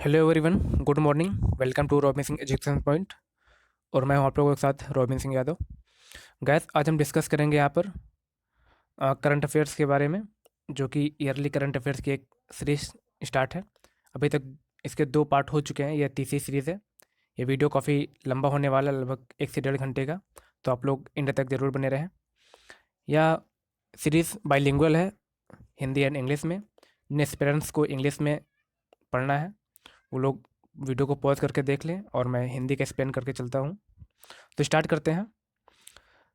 Hello everyone, good morning. Welcome to Robin Singh education point. और मैं हूं आप लोगों के साथ रॉबिन सिंह यादव। गैस, आज हम डिस्कस करेंगे यहाँ पर करंट अफेयर्स के बारे में, जो कि ईयरली करंट अफेयर्स की एक सीरीज स्टार्ट है। अभी तक इसके 2 पार्ट हो चुके हैं, यह तीसरी सीरीज़ है। ये वीडियो काफ़ी लंबा होने वाला है, लगभग 1 से 1.5 घंटे का, तो आप लोग एंड तक ज़रूर बने रहें। यह सीरीज़ बाइलिंगुअल है, हिंदी एंड इंग्लिश में। जिन एस्पिरेंट्स को इंग्लिश में पढ़ना है वो लोग वीडियो को पॉज करके देख लें, और मैं हिंदी का एक्सप्लेन करके चलता हूँ। तो स्टार्ट करते हैं।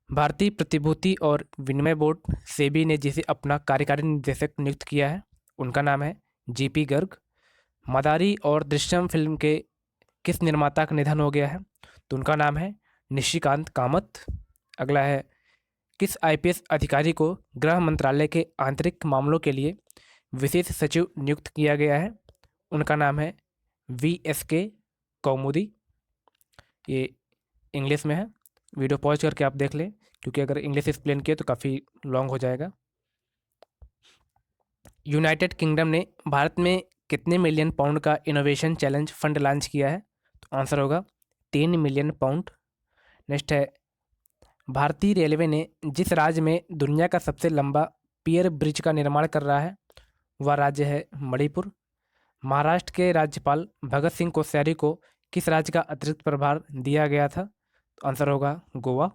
भारतीय प्रतिभूति और विनिमय बोर्ड सेबी ने जिसे अपना कार्यकारी निदेशक नियुक्त किया है, उनका नाम है जीपी गर्ग। मदारी और दृश्यम फिल्म के किस निर्माता का निधन हो गया है, तो उनका नाम है निशिकांत कामत। अगला है, किस आईपीएस अधिकारी को गृह मंत्रालय के आंतरिक मामलों के लिए विशेष सचिव नियुक्त किया गया है, उनका नाम है वी.एस.के. कौमुदी। ये इंग्लिश में है, वीडियो पॉज करके आप देख लें, क्योंकि अगर इंग्लिश एक्सप्लेन किए तो काफ़ी लॉन्ग हो जाएगा। यूनाइटेड किंगडम ने भारत में कितने मिलियन पाउंड का इनोवेशन चैलेंज फंड लॉन्च किया है, तो आंसर होगा 3 मिलियन पाउंड। नेक्स्ट है, भारतीय रेलवे ने जिस राज्य में दुनिया का सबसे लंबा पियर ब्रिज का निर्माण कर रहा है, वह राज्य है मणिपुर। महाराष्ट्र के राज्यपाल भगत सिंह कोश्यारी को किस राज्य का अतिरिक्त प्रभार दिया गया था, तो आंसर होगा गोवा।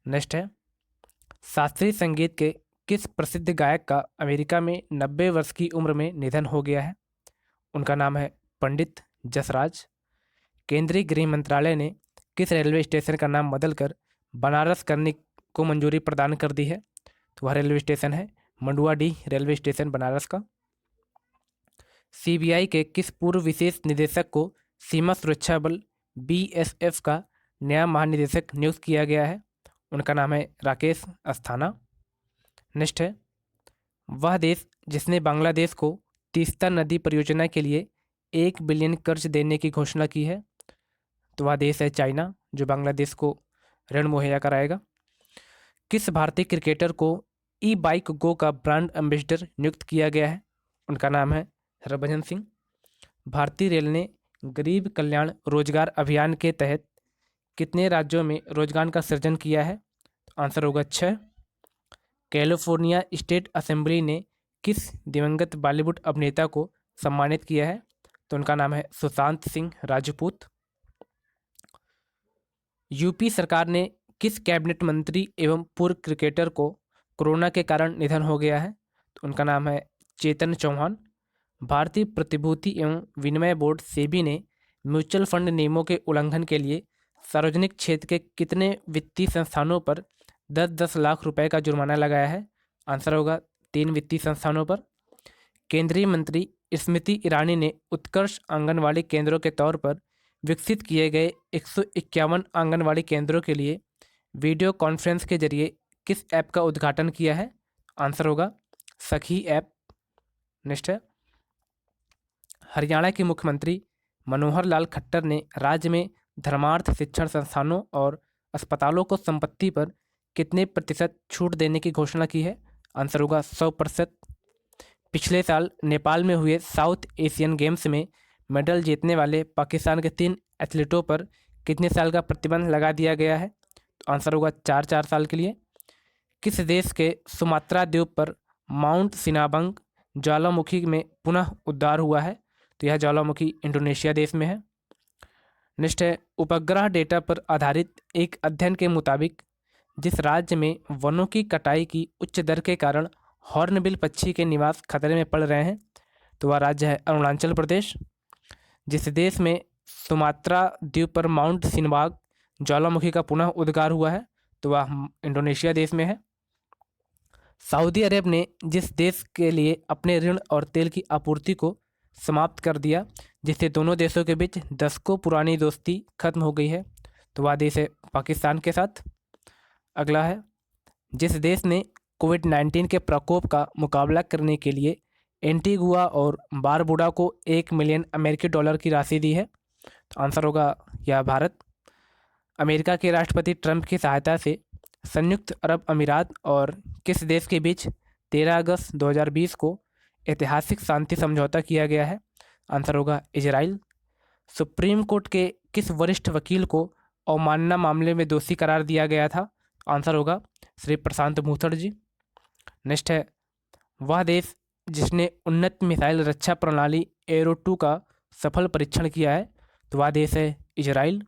नेक्स्ट है, शास्त्रीय संगीत के किस प्रसिद्ध गायक का अमेरिका में 90 वर्ष की उम्र में निधन हो गया है, उनका नाम है पंडित जसराज। केंद्रीय गृह मंत्रालय ने किस रेलवे स्टेशन का नाम बदलकर बनारस करने को मंजूरी प्रदान कर दी है, तो वह रेलवे स्टेशन है मंडुआडीह रेलवे स्टेशन, बनारस का। सीबीआई के किस पूर्व विशेष निदेशक को सीमा सुरक्षा बल बीएसएफ का नया महानिदेशक नियुक्त किया गया है, उनका नाम है राकेश अस्थाना। नेक्स्ट है, वह देश जिसने बांग्लादेश को तीस्ता नदी परियोजना के लिए 1 बिलियन कर्ज देने की घोषणा की है, तो वह देश है चाइना, जो बांग्लादेश को ऋण मुहैया कराएगा। किस भारतीय क्रिकेटर को ई बाइक गो का ब्रांड एम्बेसडर नियुक्त किया गया है, उनका नाम है हरभजन सिंह। भारतीय रेल ने गरीब कल्याण रोजगार अभियान के तहत कितने राज्यों में रोजगार का सृजन किया है, तो आंसर होगा 6। कैलिफोर्निया स्टेट असेंबली ने किस दिवंगत बॉलीवुड अभिनेता को सम्मानित किया है, तो उनका नाम है सुशांत सिंह राजपूत। यूपी सरकार ने किस कैबिनेट मंत्री एवं पूर्व क्रिकेटर को कोरोना के कारण निधन हो गया है, तो उनका नाम है चेतन चौहान। भारतीय प्रतिभूति एवं विनिमय बोर्ड सेबी ने म्यूचुअल फंड नियमों के उल्लंघन के लिए सार्वजनिक क्षेत्र के कितने वित्तीय संस्थानों पर 10-10 लाख रुपए का जुर्माना लगाया है, आंसर होगा 3 वित्तीय संस्थानों पर। केंद्रीय मंत्री स्मृति ईरानी ने उत्कर्ष आंगनवाड़ी केंद्रों के तौर पर विकसित किए गए 151 आंगनवाड़ी केंद्रों के लिए वीडियो कॉन्फ्रेंस के जरिए किस ऐप का उद्घाटन किया है, आंसर होगा सखी ऐप। नेक्स्ट है, हरियाणा के मुख्यमंत्री मनोहर लाल खट्टर ने राज्य में धर्मार्थ शिक्षण संस्थानों और अस्पतालों को संपत्ति पर कितने प्रतिशत छूट देने की घोषणा की है, आंसर होगा 100%। पिछले साल नेपाल में हुए साउथ एशियन गेम्स में मेडल जीतने वाले पाकिस्तान के 3 एथलीटों पर कितने साल का प्रतिबंध लगा दिया गया है, तो आंसर होगा 4 साल के लिए। किस देश के सुमात्रा द्वीप पर माउंट सिनाबंग ज्वालामुखी में पुनः उद्धार हुआ है, तो यह ज्वालामुखी इंडोनेशिया देश में है। नेक्स्ट है, उपग्रह डेटा पर आधारित एक अध्ययन के मुताबिक जिस राज्य में वनों की कटाई की उच्च दर के कारण हॉर्नबिल पक्षी के निवास खतरे में पड़ रहे हैं, तो वह राज्य है अरुणाचल प्रदेश। जिस देश में सुमात्रा द्वीप पर माउंट सिनबाग ज्वालामुखी का पुनः उद्गार हुआ है, तो वह इंडोनेशिया देश में है। सऊदी अरब ने जिस देश के लिए अपने ऋण और तेल की आपूर्ति को समाप्त कर दिया, जिससे दोनों देशों के बीच दशकों पुरानी दोस्ती खत्म हो गई है, तो वह देश है पाकिस्तान के साथ। अगला है, जिस देश ने कोविड-19 के प्रकोप का मुकाबला करने के लिए एंटीगुआ और बारबुडा को 1 मिलियन अमेरिकी डॉलर की राशि दी है, तो आंसर होगा यह भारत। अमेरिका के राष्ट्रपति ट्रंप की सहायता से संयुक्त अरब अमीरात और किस देश के बीच 13 अगस्त 2020 को ऐतिहासिक शांति समझौता किया गया है, आंसर होगा इजराइल। सुप्रीम कोर्ट के किस वरिष्ठ वकील को अवमानना मामले में दोषी करार दिया गया था? आंसर होगा श्री प्रशांत भूषण जी। नेक्स्ट है, वह देश जिसने उन्नत मिसाइल रक्षा प्रणाली एरो 2 का सफल परीक्षण किया है, तो वह देश है इजराइल।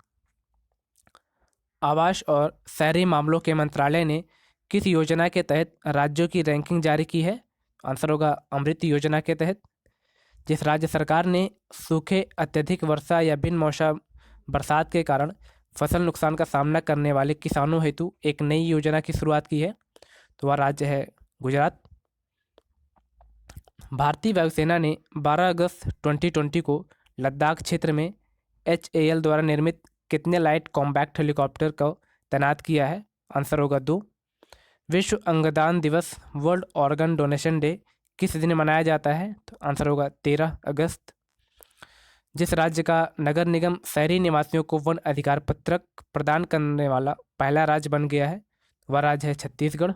आवास और शहरी मामलों के मंत्रालय ने किस योजना के तहत राज्यों की रैंकिंग जारी की है? आंसर होगा अमृत योजना के तहत। जिस राज्य सरकार ने सूखे, अत्यधिक वर्षा या बिन मौसम बरसात के कारण फसल नुकसान का सामना करने वाले किसानों हेतु एक नई योजना की शुरुआत की है, तो वह राज्य है गुजरात। भारतीय वायुसेना ने 12 अगस्त 2020 को लद्दाख क्षेत्र में HAL द्वारा निर्मित कितने लाइट कॉम्बैक्ट हेलीकॉप्टर को तैनात किया है? आंसर होगा 2। विश्व अंगदान दिवस, वर्ल्ड ऑर्गन डोनेशन डे किस दिन मनाया जाता है? तो आंसर होगा 13 अगस्त। जिस राज्य का नगर निगम शहरी निवासियों को वन अधिकार पत्रक प्रदान करने वाला पहला राज्य बन गया है, वह राज्य है छत्तीसगढ़।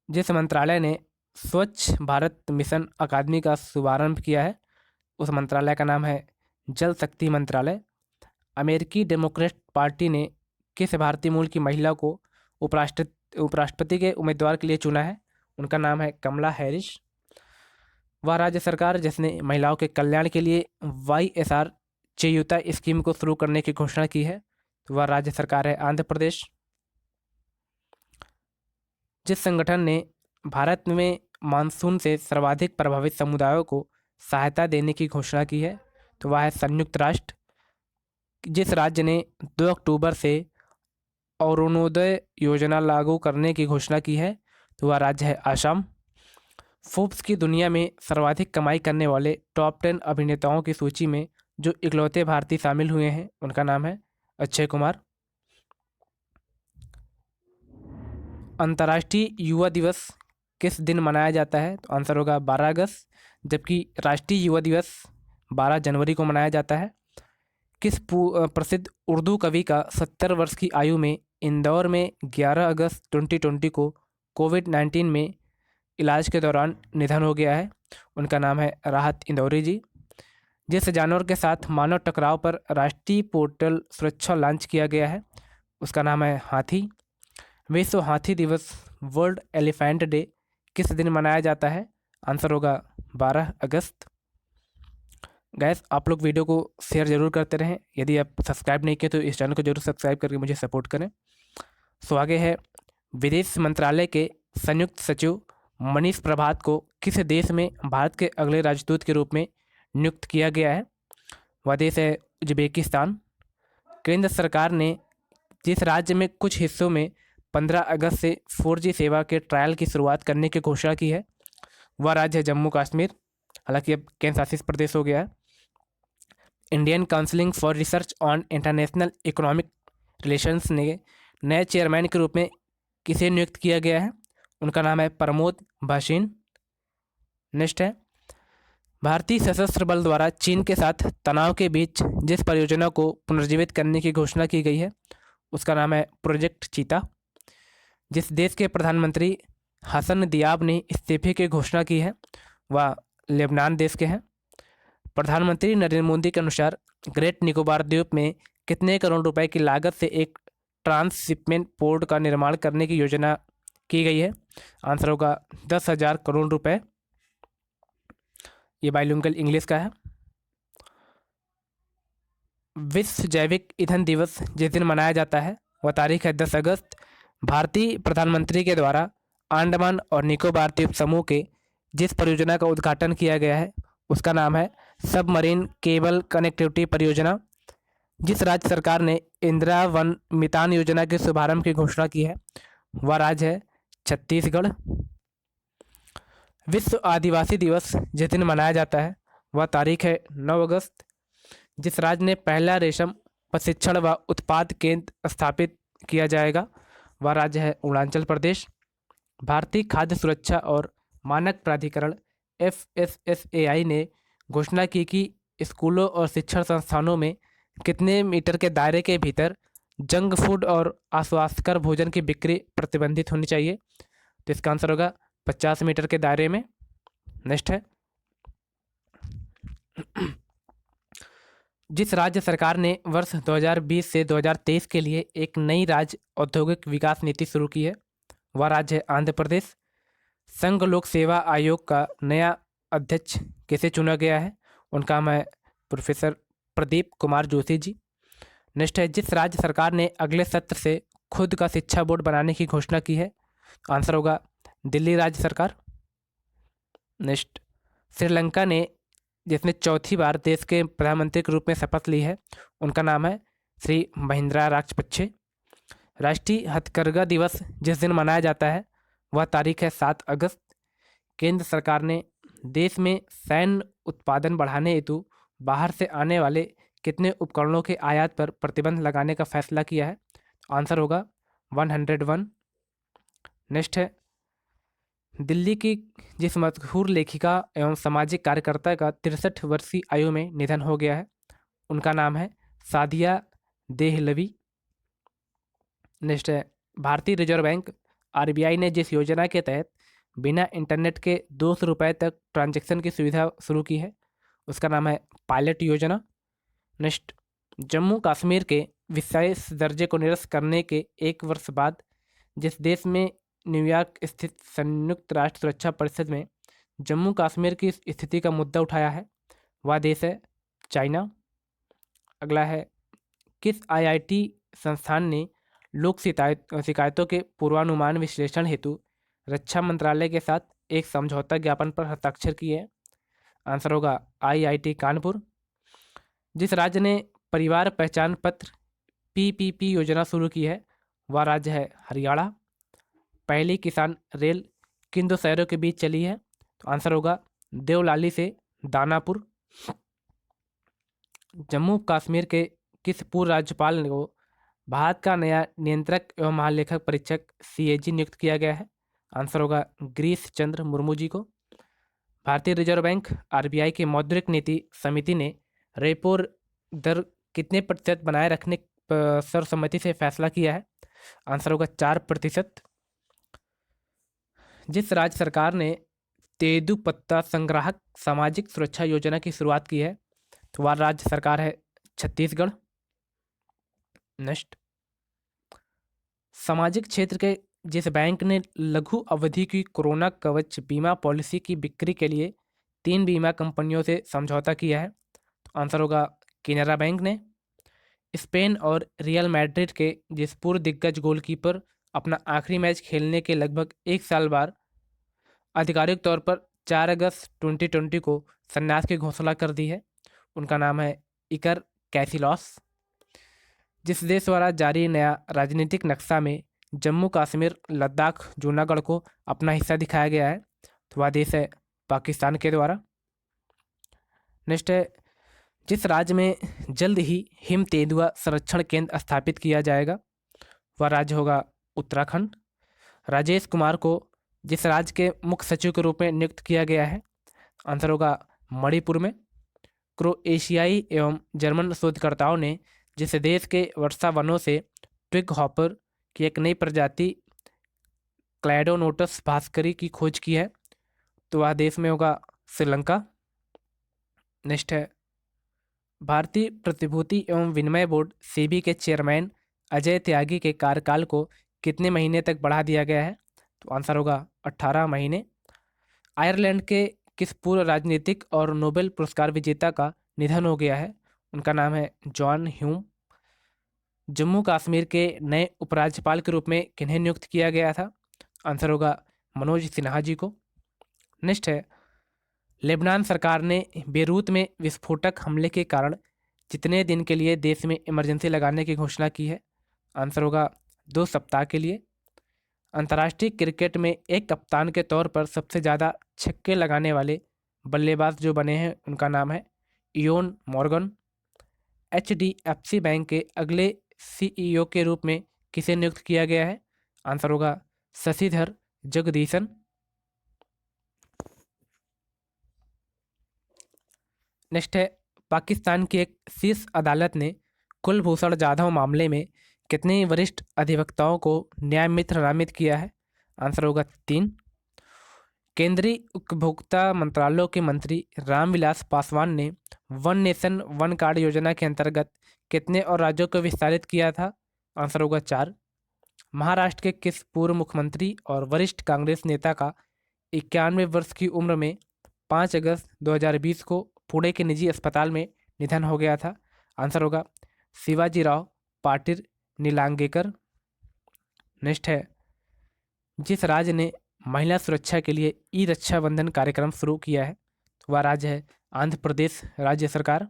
जिस मंत्रालय ने स्वच्छ भारत मिशन अकादमी का शुभारंभ किया है, उस मंत्रालय का नाम है जल शक्ति मंत्रालय। अमेरिकी डेमोक्रेट पार्टी ने किस भारतीय मूल की महिला को उपराष्ट्रपति के उम्मीदवार के लिए चुना है? उनका नाम है कमला हैरिस। वह राज्य सरकार जिसने महिलाओं के कल्याण के लिए YSR चेयुता स्कीम को शुरू करने की घोषणा की है, तो वह राज्य सरकार है आंध्र प्रदेश। जिस संगठन ने भारत में मानसून से सर्वाधिक प्रभावित समुदायों को सहायता देने की घोषणा की है, तो वह है संयुक्त राष्ट्र। जिस राज्य ने 2 अक्टूबर से अरुणोदय योजना लागू करने की घोषणा की है, तो वह राज्य है आसाम। फोर्ब्स की दुनिया में सर्वाधिक कमाई करने वाले टॉप 10 अभिनेताओं की सूची में जो इकलौते भारतीय शामिल हुए हैं, उनका नाम है अक्षय कुमार। अंतर्राष्ट्रीय युवा दिवस किस दिन मनाया जाता है? तो आंसर होगा 12 अगस्त, जबकि राष्ट्रीय युवा दिवस 12 जनवरी को मनाया जाता है। किस प्रसिद्ध उर्दू कवि का 70 वर्ष की आयु में इंदौर में 11 अगस्त 2020 को कोविड-19 में इलाज के दौरान निधन हो गया है? उनका नाम है राहत इंदौरी जी। जिस जानवर के साथ मानव टकराव पर राष्ट्रीय पोर्टल सुरक्षा लॉन्च किया गया है, उसका नाम है हाथी। विश्व हाथी दिवस, वर्ल्ड एलिफेंट डे किस दिन मनाया जाता है? आंसर होगा 12 अगस्त। गैस, आप लोग वीडियो को शेयर जरूर करते रहें। यदि आप सब्सक्राइब नहीं किए तो इस चैनल को जरूर सब्सक्राइब करके मुझे सपोर्ट करें। सो आगे है, विदेश मंत्रालय के संयुक्त सचिव मनीष प्रभात को किस देश में भारत के अगले राजदूत के रूप में नियुक्त किया गया है? वह देश है उज्बेकिस्तान। केंद्र सरकार ने जिस राज्य में कुछ हिस्सों में 15 अगस्त से 4G सेवा के ट्रायल की शुरुआत करने की घोषणा की है, वह राज्य है जम्मू कश्मीर। हालांकि अब केंद्र शासित प्रदेश हो गया है। Indian council for research on international economic relations ने नए चेयरमैन के रूप में किसे नियुक्त किया गया है? उनका नाम है प्रमोद भासीन। नेक्स्ट है, भारतीय सशस्त्र बल द्वारा चीन के साथ तनाव के बीच जिस परियोजना को पुनर्जीवित करने की घोषणा की गई है, उसका नाम है प्रोजेक्ट चीता। जिस देश के प्रधानमंत्री हसन दियाब ने इस्तीफे की घोषणा की है, वह लेबनान देश के हैं। प्रधानमंत्री नरेंद्र मोदी के अनुसार ग्रेट निकोबार द्वीप में कितने करोड़ रुपए की लागत से एक ट्रांसशिपमेंट पोर्ट का निर्माण करने की योजना की गई है? आंसर होगा 10,000 करोड़ रुपए। ये बाइलिंगुअल इंग्लिश का है। विश्व जैविक ईंधन दिवस जिस दिन मनाया जाता है, वह तारीख है 10 अगस्त। भारतीय प्रधानमंत्री के द्वारा अंडमान और निकोबार द्वीप समूह के जिस परियोजना का उद्घाटन किया गया है, उसका नाम है सबमरीन केबल कनेक्टिविटी परियोजना। जिस राज्य सरकार ने इंदिरा वन मितान योजना के शुभारंभ की घोषणा की है, वह राज्य है छत्तीसगढ़। विश्व आदिवासी दिवस जिस दिन मनाया जाता है, वह तारीख है 9 अगस्त। जिस राज्य ने पहला रेशम प्रशिक्षण व उत्पाद केंद्र स्थापित किया जाएगा, वह राज्य है अरुणाचल प्रदेश। भारतीय खाद्य सुरक्षा और मानक प्राधिकरण FSSAI ने घोषणा की कि स्कूलों और शिक्षण संस्थानों में कितने मीटर के दायरे के भीतर जंक फूड और अस्वास्थ्यकर भोजन की बिक्री प्रतिबंधित होनी चाहिए? तो इसका आंसर होगा 50 मीटर के दायरे में। नेक्स्ट है, जिस राज्य सरकार ने वर्ष 2020 से 2023 के लिए एक नई राज्य औद्योगिक विकास नीति शुरू की है, वह राज्य है आंध्र प्रदेश। संघ लोक सेवा आयोग का नया अध्यक्ष किसे चुना गया है? उनका नाम है प्रोफेसर प्रदीप कुमार जोशी जी। नेक्स्ट है, जिस राज्य सरकार ने अगले सत्र से खुद का शिक्षा बोर्ड बनाने की घोषणा की है? आंसर होगा दिल्ली राज्य सरकार। नेक्स्ट, श्रीलंका ने जिसने चौथी बार देश के प्रधानमंत्री के रूप में शपथ ली है, उनका नाम है श्री महिंद्रा राजपक्षे। राष्ट्रीय हथकरघा दिवस जिस दिन मनाया जाता है वह तारीख है 7 अगस्त। केंद्र सरकार ने देश में सैन्य उत्पादन बढ़ाने हेतु बाहर से आने वाले कितने उपकरणों के आयात पर प्रतिबंध लगाने का फैसला किया है? आंसर होगा 101। नेक्स्ट है, दिल्ली की जिस मशहूर लेखिका एवं सामाजिक कार्यकर्ता का 63 वर्षीय आयु में निधन हो गया है, उनका नाम है सादिया देहलवी। नेक्स्ट है, भारतीय रिजर्व बैंक आरबीआई ने जिस योजना के तहत बिना इंटरनेट के 200 रुपये तक ट्रांजैक्शन की सुविधा शुरू की है, उसका नाम है पायलट योजना। नेक्स्ट, जम्मू कश्मीर के विशेष दर्जे को निरस्त करने के एक वर्ष बाद जिस देश में न्यूयॉर्क स्थित संयुक्त राष्ट्र सुरक्षा परिषद में जम्मू कश्मीर की स्थिति का मुद्दा उठाया है, वह देश है चाइना। अगला है, किस आईआईटी संस्थान ने लोक शिकायतों के पूर्वानुमान विश्लेषण हेतु रक्षा मंत्रालय के साथ एक समझौता ज्ञापन पर हस्ताक्षर किए हैं? आंसर होगा आईआईटी कानपुर। जिस राज्य ने परिवार पहचान पत्र पीपीपी योजना शुरू की है, वह राज्य है हरियाणा। पहली किसान रेल किन दो शहरों के बीच चली है? तो आंसर होगा देवलाली से दानापुर। जम्मू कश्मीर के किस पूर्व राज्यपाल को भारत का नया नियंत्रक एवं महालेखक परीक्षक सीएजी नियुक्त किया गया है? आंसर होगा गिरीश चंद्र मुर्मू जी को। भारतीय रिजर्व बैंक आरबीआई की मौद्रिक नीति समिति ने रेपो दर कितने प्रतिशत बनाए रखने सर्वसम्मति से फैसला किया है? आंसर होगा 4%। जिस राज्य सरकार ने तेंदुपत्ता संग्राहक सामाजिक सुरक्षा योजना की शुरुआत की है, तो वह राज्य सरकार है छत्तीसगढ़। नेक्स्ट, सामाजिक क्षेत्र के जिस बैंक ने लघु अवधि की कोरोना कवच बीमा पॉलिसी की बिक्री के लिए 3 बीमा कंपनियों से समझौता किया है? तो आंसर होगा केनरा बैंक ने। स्पेन और रियल मैड्रिड के जिस पूर्व दिग्गज गोलकीपर अपना आखिरी मैच खेलने के लगभग एक साल बाद आधिकारिक तौर पर 4 अगस्त 2020 को संन्यास की घोषणा कर दी है, उनका नाम है इकर कैसिलॉस। जिस देश द्वारा जारी नया राजनीतिक नक्शा में जम्मू कश्मीर लद्दाख जूनागढ़ को अपना हिस्सा दिखाया गया है, तो वह देश है पाकिस्तान के द्वारा। नेक्स्ट है, जिस राज्य में जल्द ही हिम तेंदुआ संरक्षण केंद्र स्थापित किया जाएगा, वह राज्य होगा उत्तराखंड। राजेश कुमार को जिस राज्य के मुख्य सचिव के रूप में नियुक्त किया गया है, आंसर होगा मणिपुर में। क्रोएशियाई एवं जर्मन शोधकर्ताओं ने जिस देश के वर्षा वनों से ट्विग हॉपर की एक नई प्रजाति क्लैडोनोटस भास्करी की खोज की है, तो वह देश में होगा श्रीलंका। नेक्स्ट है, भारतीय प्रतिभूति एवं विनिमय बोर्ड सेबी के चेयरमैन अजय त्यागी के कार्यकाल को कितने महीने तक बढ़ा दिया गया है? तो आंसर होगा 18 महीने। आयरलैंड के किस पूर्व राजनीतिक और नोबेल पुरस्कार विजेता का निधन हो गया है? उनका नाम है जॉन ह्यूम। जम्मू कश्मीर के नए उपराज्यपाल के रूप में किन्हें नियुक्त किया गया था? आंसर होगा मनोज सिन्हा जी को। नेक्स्ट है, लेबनान सरकार ने बेरूत में विस्फोटक हमले के कारण कितने दिन के लिए देश में इमरजेंसी लगाने की घोषणा की है? आंसर होगा 2 सप्ताह के लिए। अंतर्राष्ट्रीय क्रिकेट में एक कप्तान के तौर पर सबसे ज़्यादा छक्के लगाने वाले बल्लेबाज जो बने हैं, उनका नाम है इयोन मॉर्गन। एचडीएफसी बैंक के अगले सीईओ के रूप में किसे नियुक्त किया गया है? आंसर होगा शशिधर जगदीशन। नेक्स्ट है, पाकिस्तान की एक शीर्ष अदालत ने कुलभूषण जाधव मामले में कितने वरिष्ठ अधिवक्ताओं को न्याय मित्र नामित किया है? आंसर होगा 3। केंद्रीय उपभोक्ता मंत्रालय के मंत्री रामविलास पासवान ने वन नेशन वन कार्ड योजना के अंतर्गत कितने और राज्यों को विस्तारित किया था? आंसर होगा 4। महाराष्ट्र के किस पूर्व मुख्यमंत्री और वरिष्ठ कांग्रेस नेता का 91 वर्ष की उम्र में 5 अगस्त 2020 को पुणे के निजी अस्पताल में निधन हो गया था? आंसर होगा शिवाजीराव पाटिल नीलांगेकर। नेक्स्ट है, जिस राज्य ने महिला सुरक्षा के लिए ई रक्षा बंधन कार्यक्रम शुरू किया है वह राज्य है आंध्र प्रदेश राज्य सरकार।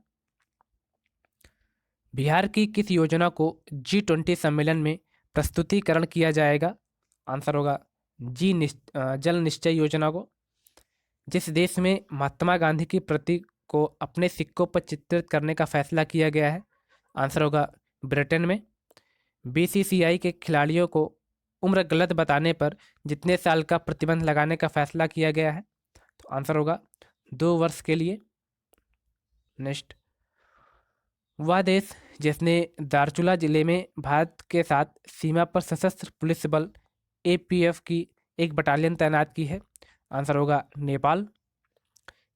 बिहार की किस योजना को G20 सम्मेलन में प्रस्तुतिकरण किया जाएगा? आंसर होगा जल निश्चय योजना को। जिस देश में महात्मा गांधी की प्रतीक को अपने सिक्कों पर चित्रित करने का फैसला किया गया है? आंसर होगा ब्रिटेन में। BCCI के खिलाड़ियों को उम्र गलत बताने पर जितने साल का प्रतिबंध लगाने का फैसला किया गया है? तो आंसर होगा 2 वर्ष के लिए। नेक्स्ट, वह देश जिसने दार्चुला जिले में भारत के साथ सीमा पर सशस्त्र पुलिस बल APF की एक बटालियन तैनात की है? आंसर होगा नेपाल।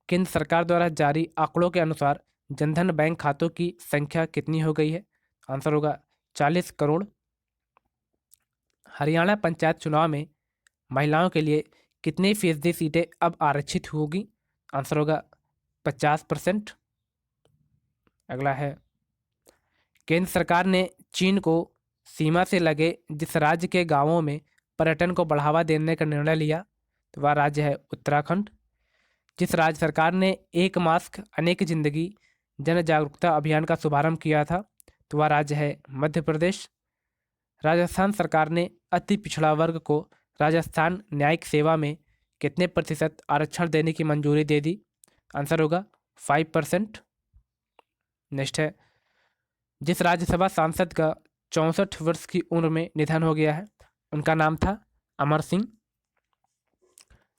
केंद्र सरकार द्वारा जारी आंकड़ों के अनुसार जनधन बैंक खातों की संख्या कितनी हो गई है? आंसर होगा 40 करोड़। हरियाणा पंचायत चुनाव में महिलाओं के लिए कितनी फीसदी सीटें अब आरक्षित होगी? आंसर होगा 50%। अगला है, केंद्र सरकार ने चीन को सीमा से लगे जिस राज्य के गांवों में पर्यटन को बढ़ावा देने का निर्णय लिया तो वह राज्य है उत्तराखंड। जिस राज्य सरकार ने एक मास्क अनेक जिंदगी जन जागरूकता अभियान का शुभारंभ किया था तो वह राज्य है मध्य प्रदेश। राजस्थान सरकार ने अति पिछड़ा वर्ग को राजस्थान न्यायिक सेवा में कितने प्रतिशत आरक्षण देने की मंजूरी दे दी? आंसर होगा 5%। नेक्स्ट है, जिस राज्यसभा सांसद का 64 वर्ष की उम्र में निधन हो गया है उनका नाम था अमर सिंह।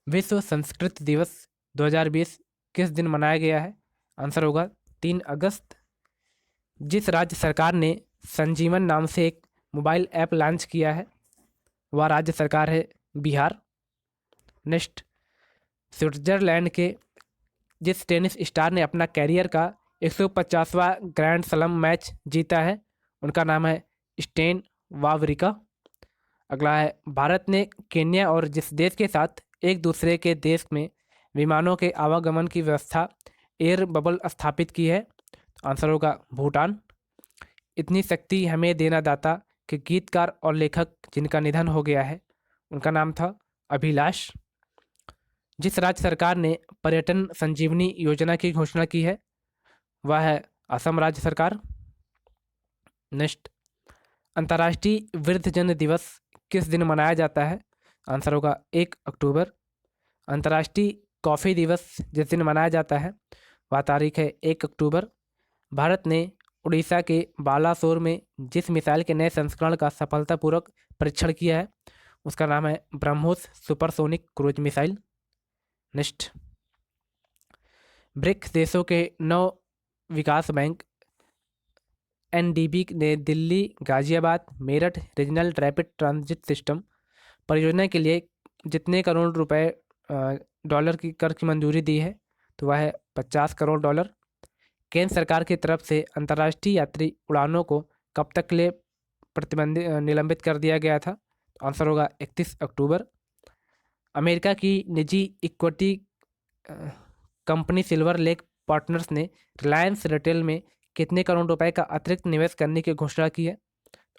विश्व संस्कृत दिवस 2020 किस दिन मनाया गया है? आंसर होगा 3 अगस्त। जिस राज्य सरकार ने संजीवन नाम से एक मोबाइल ऐप लॉन्च किया है वह राज्य सरकार है बिहार। नेक्स्ट, स्विट्जरलैंड के जिस टेनिस स्टार ने अपना कैरियर का 150वां ग्रैंड स्लैम मैच जीता है उनका नाम है स्टेन वावरिका। अगला है, भारत ने केन्या और जिस देश के साथ एक दूसरे के देश में विमानों के आवागमन की व्यवस्था एयर बबल स्थापित की है? आंसर होगा भूटान। इतनी शक्ति हमें देना दाता के गीतकार और लेखक जिनका निधन हो गया है उनका नाम था अभिलाष। जिस राज्य सरकार ने पर्यटन संजीवनी योजना की घोषणा की है वह है असम राज्य सरकार। नेक्स्ट, अंतर्राष्ट्रीय वृद्धजन दिवस किस दिन मनाया जाता है? आंसर होगा 1 अक्टूबर। अंतर्राष्ट्रीय कॉफ़ी दिवस जिस दिन मनाया जाता है वह तारीख है 1 अक्टूबर। भारत ने उड़ीसा के बालासोर में जिस मिसाइल के नए संस्करण का सफलतापूर्वक परीक्षण किया है उसका नाम है BrahMos supersonic cruise missile. Next, BRICS देशों के 9 विकास बैंक NDB ने Delhi Ghaziabad Meerut regional rapid transit system परियोजना के लिए जितने करोड़ रुपए डॉलर की कर की मंजूरी दी है तो वह है 50 करोड़ डॉलर। केंद्र सरकार की तरफ से अंतर्राष्ट्रीय यात्री उड़ानों को कब तक के लिए निलंबित कर दिया गया था? आंसर होगा 31 अक्टूबर। अमेरिका की निजी equity company silver lake partners ने रिलायंस रिटेल में कितने करोड़ रुपए का अतिरिक्त निवेश करने की घोषणा की है?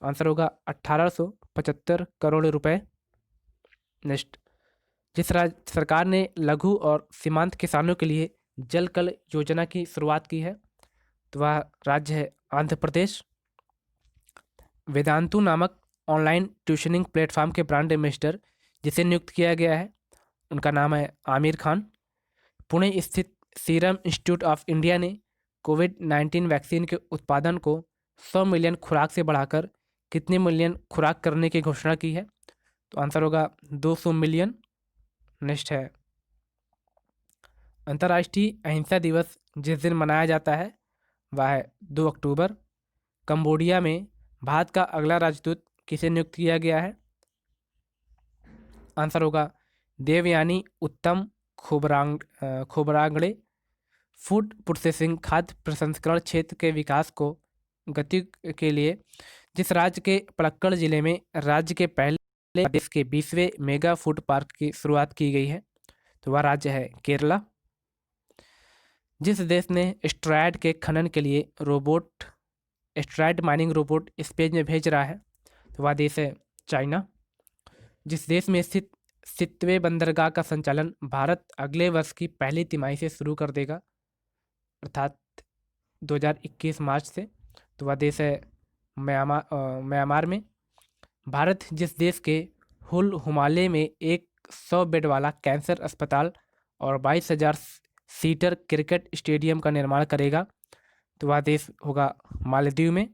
आंसर होगा 1875 करोड़ रुपए। नेक्स्ट, जिस राज्य सरकार ने लघु और सीमांत किसानों के लिए जल कल योजना की शुरुआत की है तो वह राज्य है आंध्र प्रदेश। वेदांतु नामक ऑनलाइन ट्यूशनिंग प्लेटफॉर्म के ब्रांड एम्बेसडर जिसे नियुक्त किया गया है उनका नाम है आमिर खान। पुणे स्थित सीरम इंस्टीट्यूट ऑफ इंडिया ने कोविड-19 वैक्सीन के उत्पादन को 100 मिलियन खुराक से बढ़ाकर कितने मिलियन खुराक करने की घोषणा की है? तो आंसर होगा 200 मिलियन। नेक्स्ट है, अंतर्राष्ट्रीय अहिंसा दिवस जिस दिन मनाया जाता है वह है 2 अक्टूबर। कंबोडिया में भारत का अगला राजदूत किसे नियुक्त किया गया है? आंसर होगा देवयानी उत्तम खोबरांगड़े फूड प्रोसेसिंग खाद्य प्रसंस्करण क्षेत्र के विकास को गति के लिए जिस राज्य के पलक्कड़ जिले में राज्य के पहले देश के 20वें मेगा फूड पार्क की शुरुआत की गई है, तो वह राज्य है केरला। जिस देश ने एस्ट्रॉयड के खनन के लिए एस्ट्रॉयड माइनिंग रोबोट स्पेस में भेज रहा है, तो वह देश है चाइना। जिस देश में स्थित सितवे बंदरगाह का संचालन भारत अगले वर्ष की पहली तिमाही से शुरू कर देगा, अर्थात 2021 मार्च से, तो वह देश है म्यांमार में। भारत जिस देश के हुल हुमाले में 100 बेड वाला कैंसर अस्पताल और 22,000 सीटर क्रिकेट स्टेडियम का निर्माण करेगा, तो वह देश होगा मालदीव में।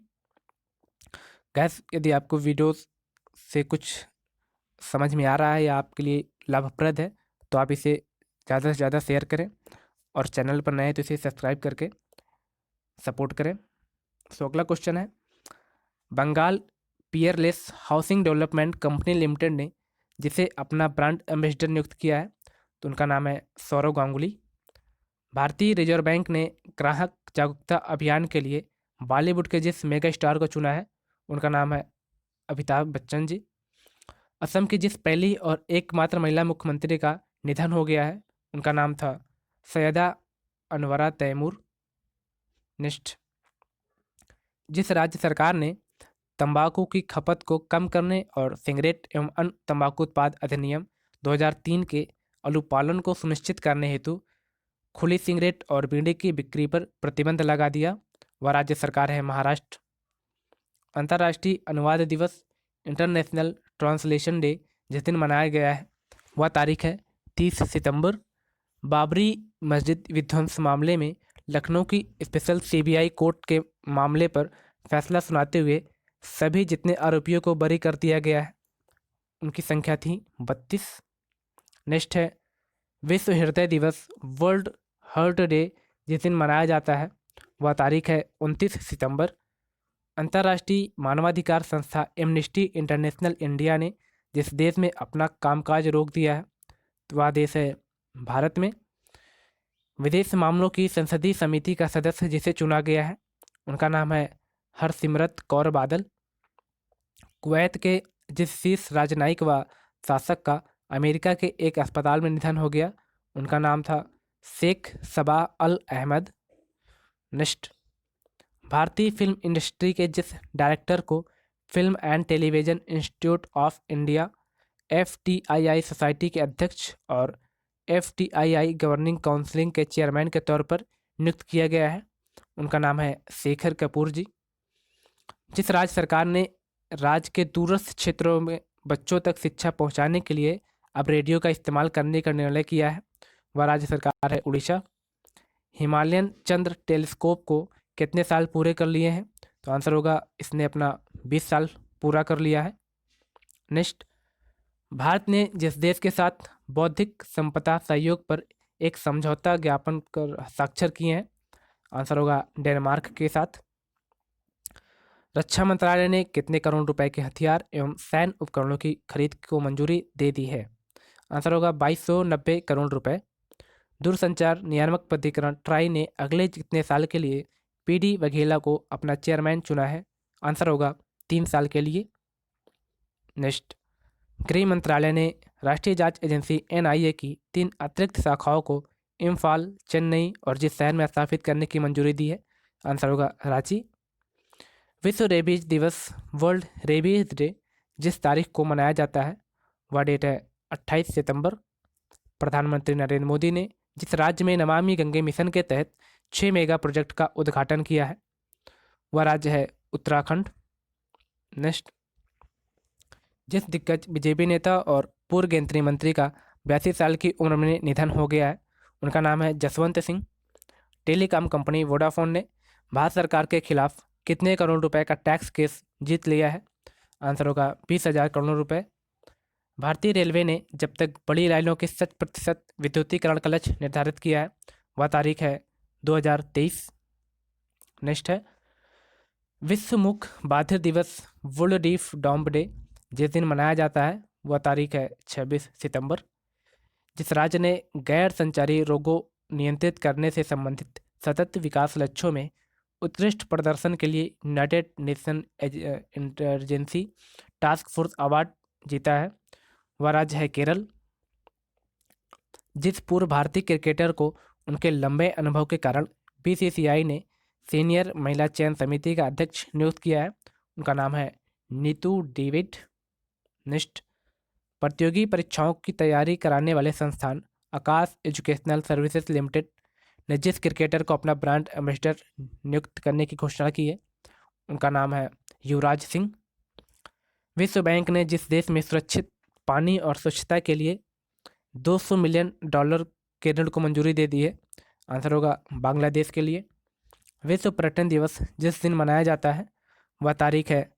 गैस, यदि आपको वीडियोस से कुछ समझ में आ रहा है या आपके लिए लाभप्रद है, तो आप इसे ज़्यादा से ज़्यादा शेयर करें और चैनल पर नए हैं तो इसे सब्सक्राइब करके सपोर्ट करें। सो अगला क्वेश्चन है, Bengal Peerless housing development company limited ने जिसे अपना ब्रांड एम्बेसडर नियुक्त किया है, तो उनका नाम है सौरव गांगुली। भारतीय रिजर्व बैंक ने ग्राहक जागरूकता अभियान के लिए बॉलीवुड के जिस मेगा स्टार को चुना है, उनका नाम है अमिताभ बच्चन जी। असम की जिस पहली और एकमात्र महिला मुख्यमंत्री का निधन हो गया है, उनका नाम था सैयदा अनवरा तैमूर। नेक्स्ट, जिस राज्य सरकार ने तंबाकू की खपत को कम करने और सिगरेट एवं अन्य तंबाकू उत्पाद अधिनियम 2003 के अनुपालन को सुनिश्चित करने हेतु खुली सिगरेट और बीड़ी की बिक्री पर प्रतिबंध लगा दिया, वह राज्य सरकार है महाराष्ट्र। अंतर्राष्ट्रीय अनुवाद दिवस इंटरनेशनल ट्रांसलेशन डे जिस दिन मनाया गया है, वह तारीख है 30 सितंबर। बाबरी मस्जिद विध्वंस मामले में लखनऊ की स्पेशल सीबीआई कोर्ट के मामले पर फैसला सुनाते हुए सभी जितने आरोपियों को बरी कर दिया गया है, उनकी संख्या थी 32। नेक्स्ट है विश्व हृदय दिवस वर्ल्ड हार्ट डे जिस दिन मनाया जाता है, वह तारीख है 29 सितंबर। अंतर्राष्ट्रीय मानवाधिकार संस्था एमनेस्टी इंटरनेशनल इंडिया ने जिस देश में अपना कामकाज रोक दिया है, तो वह देश है भारत में। विदेश मामलों की संसदीय समिति का सदस्य जिसे चुना गया है, उनका नाम है हरसिमरत कौर बादल। कुवैत के जिस शीर्ष राजनयिक व शासक का अमेरिका के एक अस्पताल में निधन हो गया, उनका नाम था शेख सबाह अल अहमद। नेक्स्ट, भारतीय फिल्म इंडस्ट्री के जिस डायरेक्टर को film and television institute of India FTII society के अध्यक्ष और FTII गवर्निंग काउंसिल के चेयरमैन के तौर पर नियुक्त किया गया है, उनका नाम है शेखर कपूर जी। जिस राज्य सरकार ने राज्य के दूरस्थ क्षेत्रों में बच्चों तक शिक्षा पहुंचाने के लिए अब रेडियो का इस्तेमाल करने का निर्णय किया है, वह राज्य सरकार है उड़ीसा। हिमालयन चंद्र टेलीस्कोप को कितने साल पूरे कर लिए हैं, तो आंसर होगा इसने अपना 20 साल पूरा कर लिया है। नेक्स्ट, भारत ने जिस देश के साथ बौद्धिक संपदा सहयोग पर एक समझौता ज्ञापन कर हस्ताक्षर किए हैं, आंसर होगा डेनमार्क के साथ। रक्षा मंत्रालय ने कितने करोड़ रुपए के हथियार एवं सैन्य उपकरणों की खरीद को मंजूरी दे दी है, आंसर होगा 2290 करोड़ रुपए। दूरसंचार नियामक प्राधिकरण ट्राई ने अगले कितने साल के लिए PD वघेला को अपना चेयरमैन चुना है, आंसर होगा 3 साल के लिए। नेक्स्ट, गृह मंत्रालय ने राष्ट्रीय जांच एजेंसी NIA की 3 अतिरिक्त शाखाओं को इम्फाल, चेन्नई और जिस शहर में स्थापित करने की मंजूरी दी है, आंसर होगा रांची। विश्व रेबीज दिवस वर्ल्ड रेबीज डे जिस तारीख को मनाया जाता है, वह डेट है 28 सितंबर। प्रधानमंत्री नरेंद्र मोदी ने जिस राज्य में नमामि गंगे मिशन के तहत 6 मेगा प्रोजेक्ट का उद्घाटन किया है, वह राज्य है उत्तराखंड। नेक्स्ट, जिस दिग्गज बीजेपी नेता और पूर्व केंद्रीय मंत्री का 82 साल की उम्र में निधन हो गया है, उनका नाम है Jaswant Singh. Telecom company Vodafone ने भारत सरकार के खिलाफ कितने करोड़ रुपए का टैक्स केस जीत लिया है, आंसर होगा 20,000 करोड़ रुपए। भारतीय रेलवे ने जब तक बड़ी लाइनों के 100% विद्युतीकरण का लक्ष्य निर्धारित किया है, वह तारीख है 2023। नेक्स्ट है विश्व मुख बाधिर दिवस वर्ल्ड डीफ डॉम्ब डे जिस दिन मनाया जाता है, वह तारीख है 26 सितंबर। जिस राज्य ने गैर संचारी रोगों नियंत्रित करने से संबंधित सतत विकास लक्ष्यों में उत्कृष्ट प्रदर्शन के लिए United Nation interagency task force award जीता है, वह राज्य है केरल। जिस पूर्व भारतीय क्रिकेटर को उनके लंबे अनुभव के कारण बीसीसीआई ने सीनियर महिला चयन समिति का अध्यक्ष नियुक्त किया है, उनका नाम है नीतू डेविड निष्ठ। प्रतियोगी परीक्षाओं की तैयारी कराने वाले संस्थान आकाश एजुकेशनल सर्विसेज लिमिटेड ने जिस क्रिकेटर को अपना ब्रांड एम्बेसडर नियुक्त करने की घोषणा की है, उनका नाम है युवराज सिंह। विश्व बैंक ने जिस देश में सुरक्षित पानी और स्वच्छता के लिए $200 मिलियन के ऋण को मंजूरी दे दी है, आंसर होगा बांग्लादेश के लिए। विश्व पर्यटन दिवस जिस दिन मनाया जाता है वह तारीख है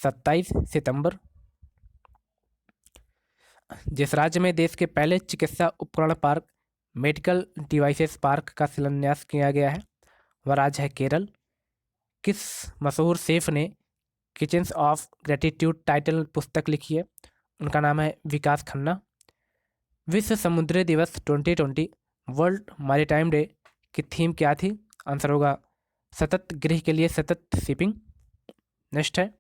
27 सितंबर। जिस राज्य में देश के पहले चिकित्सा उपकरण पार्क मेडिकल डिवाइसेस पार्क का शिलान्यास किया गया है, वह राज्य है केरल। किस मशहूर शेफ ने किचन्स ऑफ ग्रेटिट्यूड टाइटल पुस्तक लिखी है, उनका नाम है विकास खन्ना। विश्व समुद्री दिवस 2020 वर्ल्ड मैरीटाइम डे की थीम क्या थी, आंसर होगा सतत गृह के लिए सतत शिपिंग। नेक्स्ट है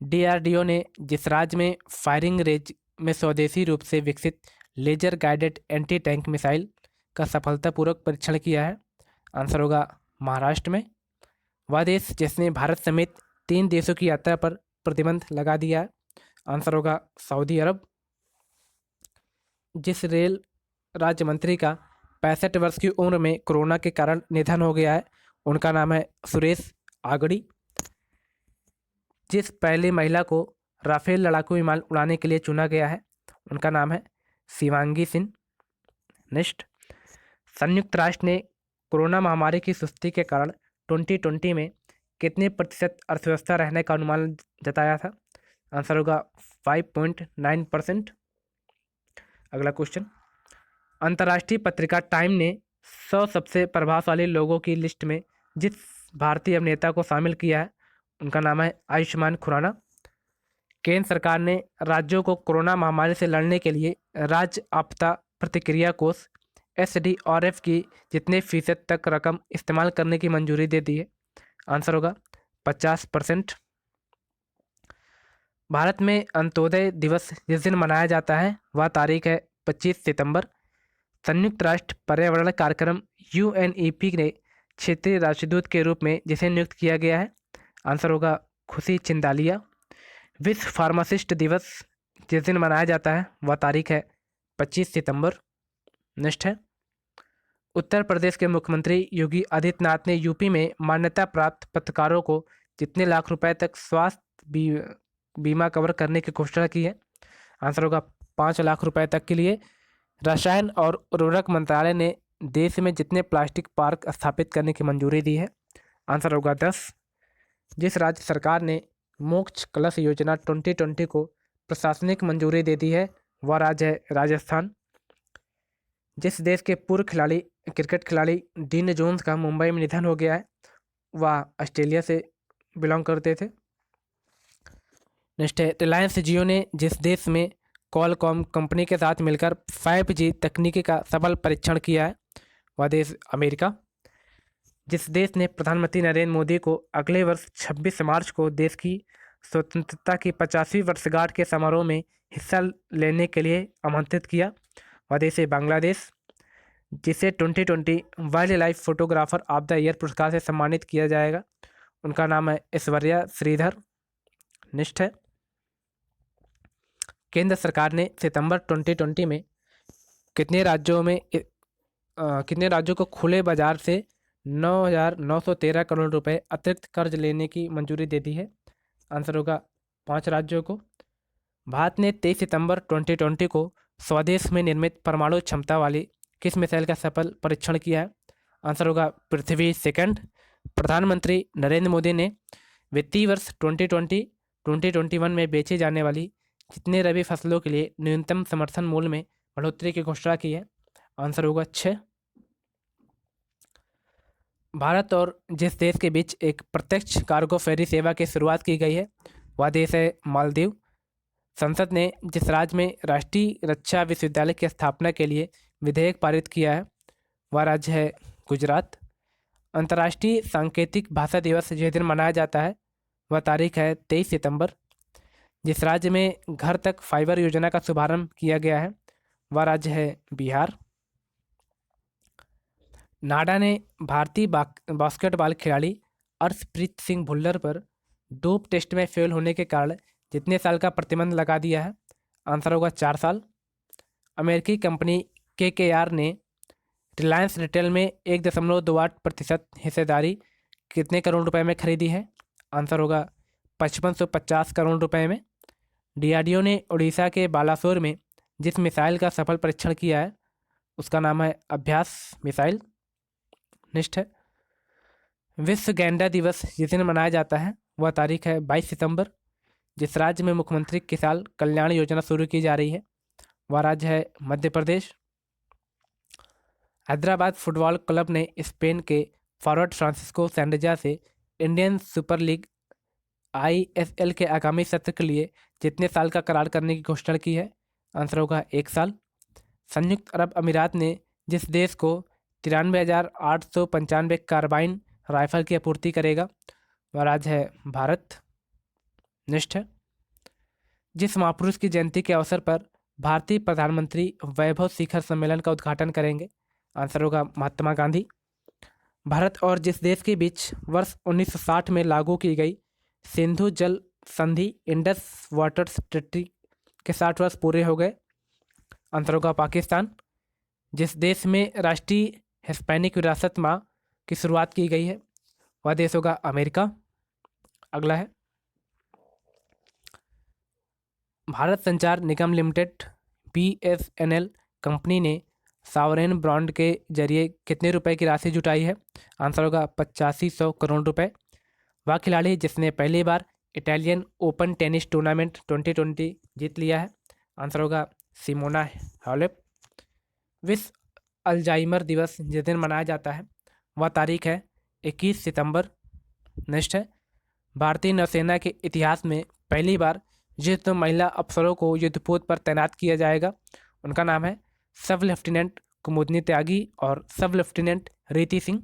डीआरडीओ ने जिस राज्य में फायरिंग रेंज में स्वदेशी रूप से विकसित laser guided anti tank missile का सफलतापूर्वक परीक्षण किया है, आंसर होगा महाराष्ट्र में। वह देश जिसने भारत समेत 3 देशों की यात्रा पर प्रतिबंध लगा दिया है, आंसर होगा सऊदी अरब। जिस रेल राज्य मंत्री का 65 वर्ष की उम्र में कोरोना के कारण निधन हो गया है, उनका नाम है सुरेश आगड़ी। जिस पहली महिला को राफेल लड़ाकू विमान उड़ाने के लिए चुना गया है, उनका नाम है शिवांगी सिंह। नेक्स्ट संयुक्त राष्ट्र ने कोरोना महामारी की सुस्ती के कारण 2020 में कितने प्रतिशत अर्थव्यवस्था रहने का अनुमान जताया था, आंसर होगा 5.9%। अगला क्वेश्चन अंतर्राष्ट्रीय पत्रिका टाइम ने 100 सबसे प्रभावशाली लोगों की लिस्ट में जिस भारतीय अभिनेता को शामिल किया है, उनका नाम है आयुष्मान खुराना। केंद्र सरकार ने राज्यों को कोरोना महामारी से लड़ने के लिए राज्य आपदा प्रतिक्रिया कोष SDRF की जितने फीसद तक रकम इस्तेमाल करने की मंजूरी दे दी है, आंसर होगा 50%। भारत में अंत्योदय दिवस जिस दिन मनाया जाता है वह तारीख है 25 सितंबर। संयुक्त राष्ट्र पर्यावरण कार्यक्रम UNEP ने क्षेत्रीय राष्ट्रदूत के रूप में जिसे नियुक्त किया गया है, आंसर होगा खुशी चिंदालिया। विश्व फार्मासिस्ट दिवस जिस दिन मनाया जाता है वह तारीख है 25 सितंबर। नेक्स्ट है उत्तर प्रदेश के मुख्यमंत्री योगी आदित्यनाथ ने यूपी में मान्यता प्राप्त पत्रकारों को कितने लाख रुपए तक स्वास्थ्य बीमा कवर करने की घोषणा की है, आंसर होगा 5 लाख रुपए तक के लिए। रसायन और उर्वरक मंत्रालय ने देश में जितने प्लास्टिक पार्क स्थापित करने की मंजूरी दी है, आंसर होगा 10। जिस राज्य सरकार ने मोक्ष कलश योजना 2020 को प्रशासनिक मंजूरी दे दी है वह राज्य है राजस्थान। जिस देश के पूर्व क्रिकेट खिलाड़ी डीन जोन्स का मुंबई में निधन हो गया है, वह ऑस्ट्रेलिया से बिलोंग करते थे। नेक्स्ट है रिलायंस जियो ने जिस देश में कॉलकॉम कंपनी के साथ मिलकर 5G तकनीकी का सफल परीक्षण किया है, वह देश अमेरिका। जिस देश ने प्रधानमंत्री नरेंद्र मोदी को अगले वर्ष 26 मार्च को देश की स्वतंत्रता की 50वीं वर्षगांठ के समारोह में हिस्सा लेने के लिए आमंत्रित किया, वह देश है बांग्लादेश। जिसे 2020 wild life photographer of the year पुरस्कार से सम्मानित किया जाएगा, उनका नाम है ऐश्वर्या श्रीधर। नेक्स्ट है केंद्र सरकार ने सितंबर 2020 में कितने राज्यों को खुले बाजार से 9,913 करोड़ रुपए अतिरिक्त कर्ज लेने की मंजूरी दे दी है, आंसर होगा 5 राज्यों को। भारत ने 23 सितंबर 2020 को स्वदेश में निर्मित परमाणु क्षमता वाली किस मिसाइल का सफल परीक्षण किया है, आंसर होगा पृथ्वी सेकंड। प्रधानमंत्री नरेंद्र मोदी ने वित्तीय वर्ष 2020-2021 में बेची जाने वाली कितने रबी फसलों के लिए न्यूनतम समर्थन मूल्य में बढ़ोतरी की घोषणा की है, आंसर होगा 6। भारत और जिस देश के बीच एक प्रत्यक्ष कार्गो फेरी सेवा की शुरुआत की गई है वह देश है मालदीव। संसद ने जिस राज्य में राष्ट्रीय रक्षा विश्वविद्यालय की स्थापना के लिए विधेयक पारित किया है वह राज्य है गुजरात। अंतर्राष्ट्रीय सांकेतिक भाषा दिवस जिस दिन मनाया जाता है वह तारीख है 23 सितंबर। जिस राज्य में घर तक फाइबर योजना का शुभारंभ किया गया है वह राज्य है बिहार। नाडा ने भारतीय बास्केटबॉल खिलाड़ी अर्शप्रीत सिंह भुल्लर पर डोप टेस्ट में फेल होने के कारण जितने साल का प्रतिबंध लगा दिया है? आंसर होगा 4 साल। अमेरिकी कंपनी KKR ने रिलायंस रिटेल में 1.28% हिस्सेदारी कितने करोड़ रुपए में खरीदी है? आंसर होगा 5550 करोड़ रुपए में। DRDO ने उड़ीसा के बालासोर में जिस मिसाइल का सफल परीक्षण किया है उसका नाम है अभ्यास मिसाइल। नेक्स्ट है विश्व गैंडा दिवस जिस दिन मनाया जाता है वह तारीख है 22 सितंबर। जिस राज्य में मुख्यमंत्री किसान कल्याण योजना शुरू की जा रही है वह राज्य है मध्य प्रदेश। हैदराबाद फुटबॉल क्लब ने स्पेन के फॉरवर्ड फ्रांसिस्को सैंडेजा से इंडियन सुपर लीग ISL के आगामी सत्र के लिए जितने साल का करार करने की घोषणा की है? आंसर होगा 1 साल। संयुक्त अरब अमीरात ने जिस देश को 93,895 कार्बाइन राइफल की आपूर्ति करेगा वह राज्य है भारत। नेक्स्ट है जिस महापुरुष की जयंती के अवसर पर भारतीय प्रधानमंत्री वैभव शिखर सम्मेलन का उद्घाटन करेंगे? आंसर होगा महात्मा गांधी। भारत और जिस देश के बीच वर्ष 1960 में लागू की गई सिंधु जल संधि इंडस वाटर ट्रीटी के 60 वर्ष पूरे हो गए? आंसर होगा पाकिस्तान। जिस देश में राष्ट्रीय हिस्पैनिक विरासत माह की शुरुआत की गई है वह देश होगा अमेरिका। अगला है भारत संचार निगम लिमिटेड BSNL कंपनी ने सावरेन बॉन्ड के जरिए कितने रुपए की राशि जुटाई है? आंसर होगा 8500 करोड़ रुपए। वह खिलाड़ी जिसने पहली बार इटालियन ओपन टेनिस टूर्नामेंट 2020 जीत लिया है? आंसर होगा सिमोना हालेप। विश्व अल्जाइमर दिवस जिस दिन मनाया जाता है वह तारीख है 21 सितंबर। नेक्स्ट है भारतीय नौसेना के इतिहास में पहली बार जिस दो महिला अफसरों को युद्धपोत पर तैनात किया जाएगा उनका नाम है सब लेफ्टिनेंट कुमुदनी त्यागी और सब लेफ्टिनेंट रीति सिंह।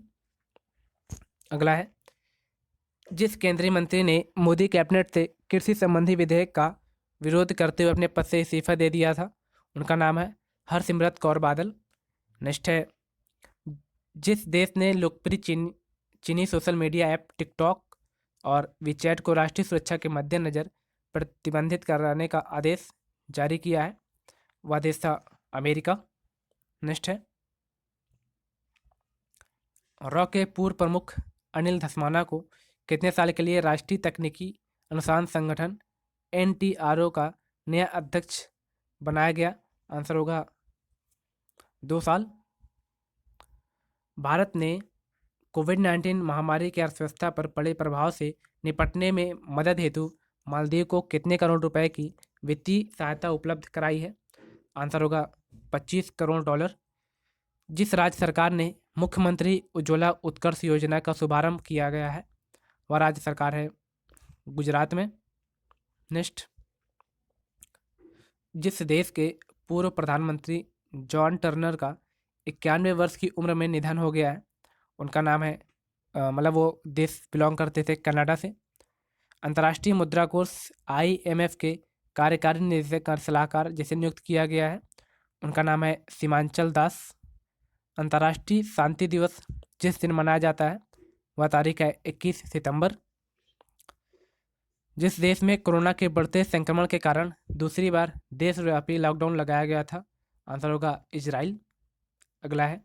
अगला है जिस केंद्रीय मंत्री ने मोदी कैबिनेट से कृषि संबंधी विधेयक का विरोध करते हुए अपने पद से इस्तीफा दे दिया था उनका नाम है हरसिमरत कौर बादल। नेक्स्ट है जिस देश ने लोकप्रिय चीनी सोशल मीडिया ऐप टिकटॉक और वीचैट को राष्ट्रीय सुरक्षा के मद्देनज़र प्रतिबंधित कराने का आदेश जारी किया है वह देश था अमेरिका। नेक्स्ट है रॉ के पूर्व प्रमुख अनिल धस्माना को कितने साल के लिए राष्ट्रीय तकनीकी अनुसंधान संगठन NTRO का नया अध्यक्ष बनाया गया? आंसर होगा 2 साल। भारत ने कोविड-19 महामारी की अर्थव्यवस्था पर पड़े प्रभाव से निपटने में मदद हेतु मालदीव को कितने करोड़ रुपए की वित्तीय सहायता उपलब्ध कराई है? आंसर होगा 25 करोड़ डॉलर। जिस राज्य सरकार ने मुख्यमंत्री उज्ज्वला उत्कर्ष योजना का शुभारंभ किया गया है वह राज्य सरकार है गुजरात में। नेक्स्ट जिस देश के पूर्व प्रधानमंत्री जॉन टर्नर का 91 वर्ष की उम्र में निधन हो गया है उनका नाम है मतलब वो देश बिलोंग करते थे कनाडा से। अंतर्राष्ट्रीय मुद्रा कोष IMF के कार्यकारी निदेशक सलाहकार जिसे नियुक्त किया गया है उनका नाम है सीमांचल दास। अंतर्राष्ट्रीय शांति दिवस जिस दिन मनाया जाता है वह तारीख है 21 सितंबर। जिस देश में कोरोना के बढ़ते संक्रमण के कारण दूसरी बार देशव्यापी लॉकडाउन लगाया गया था? आंसर होगा इजराइल। अगला है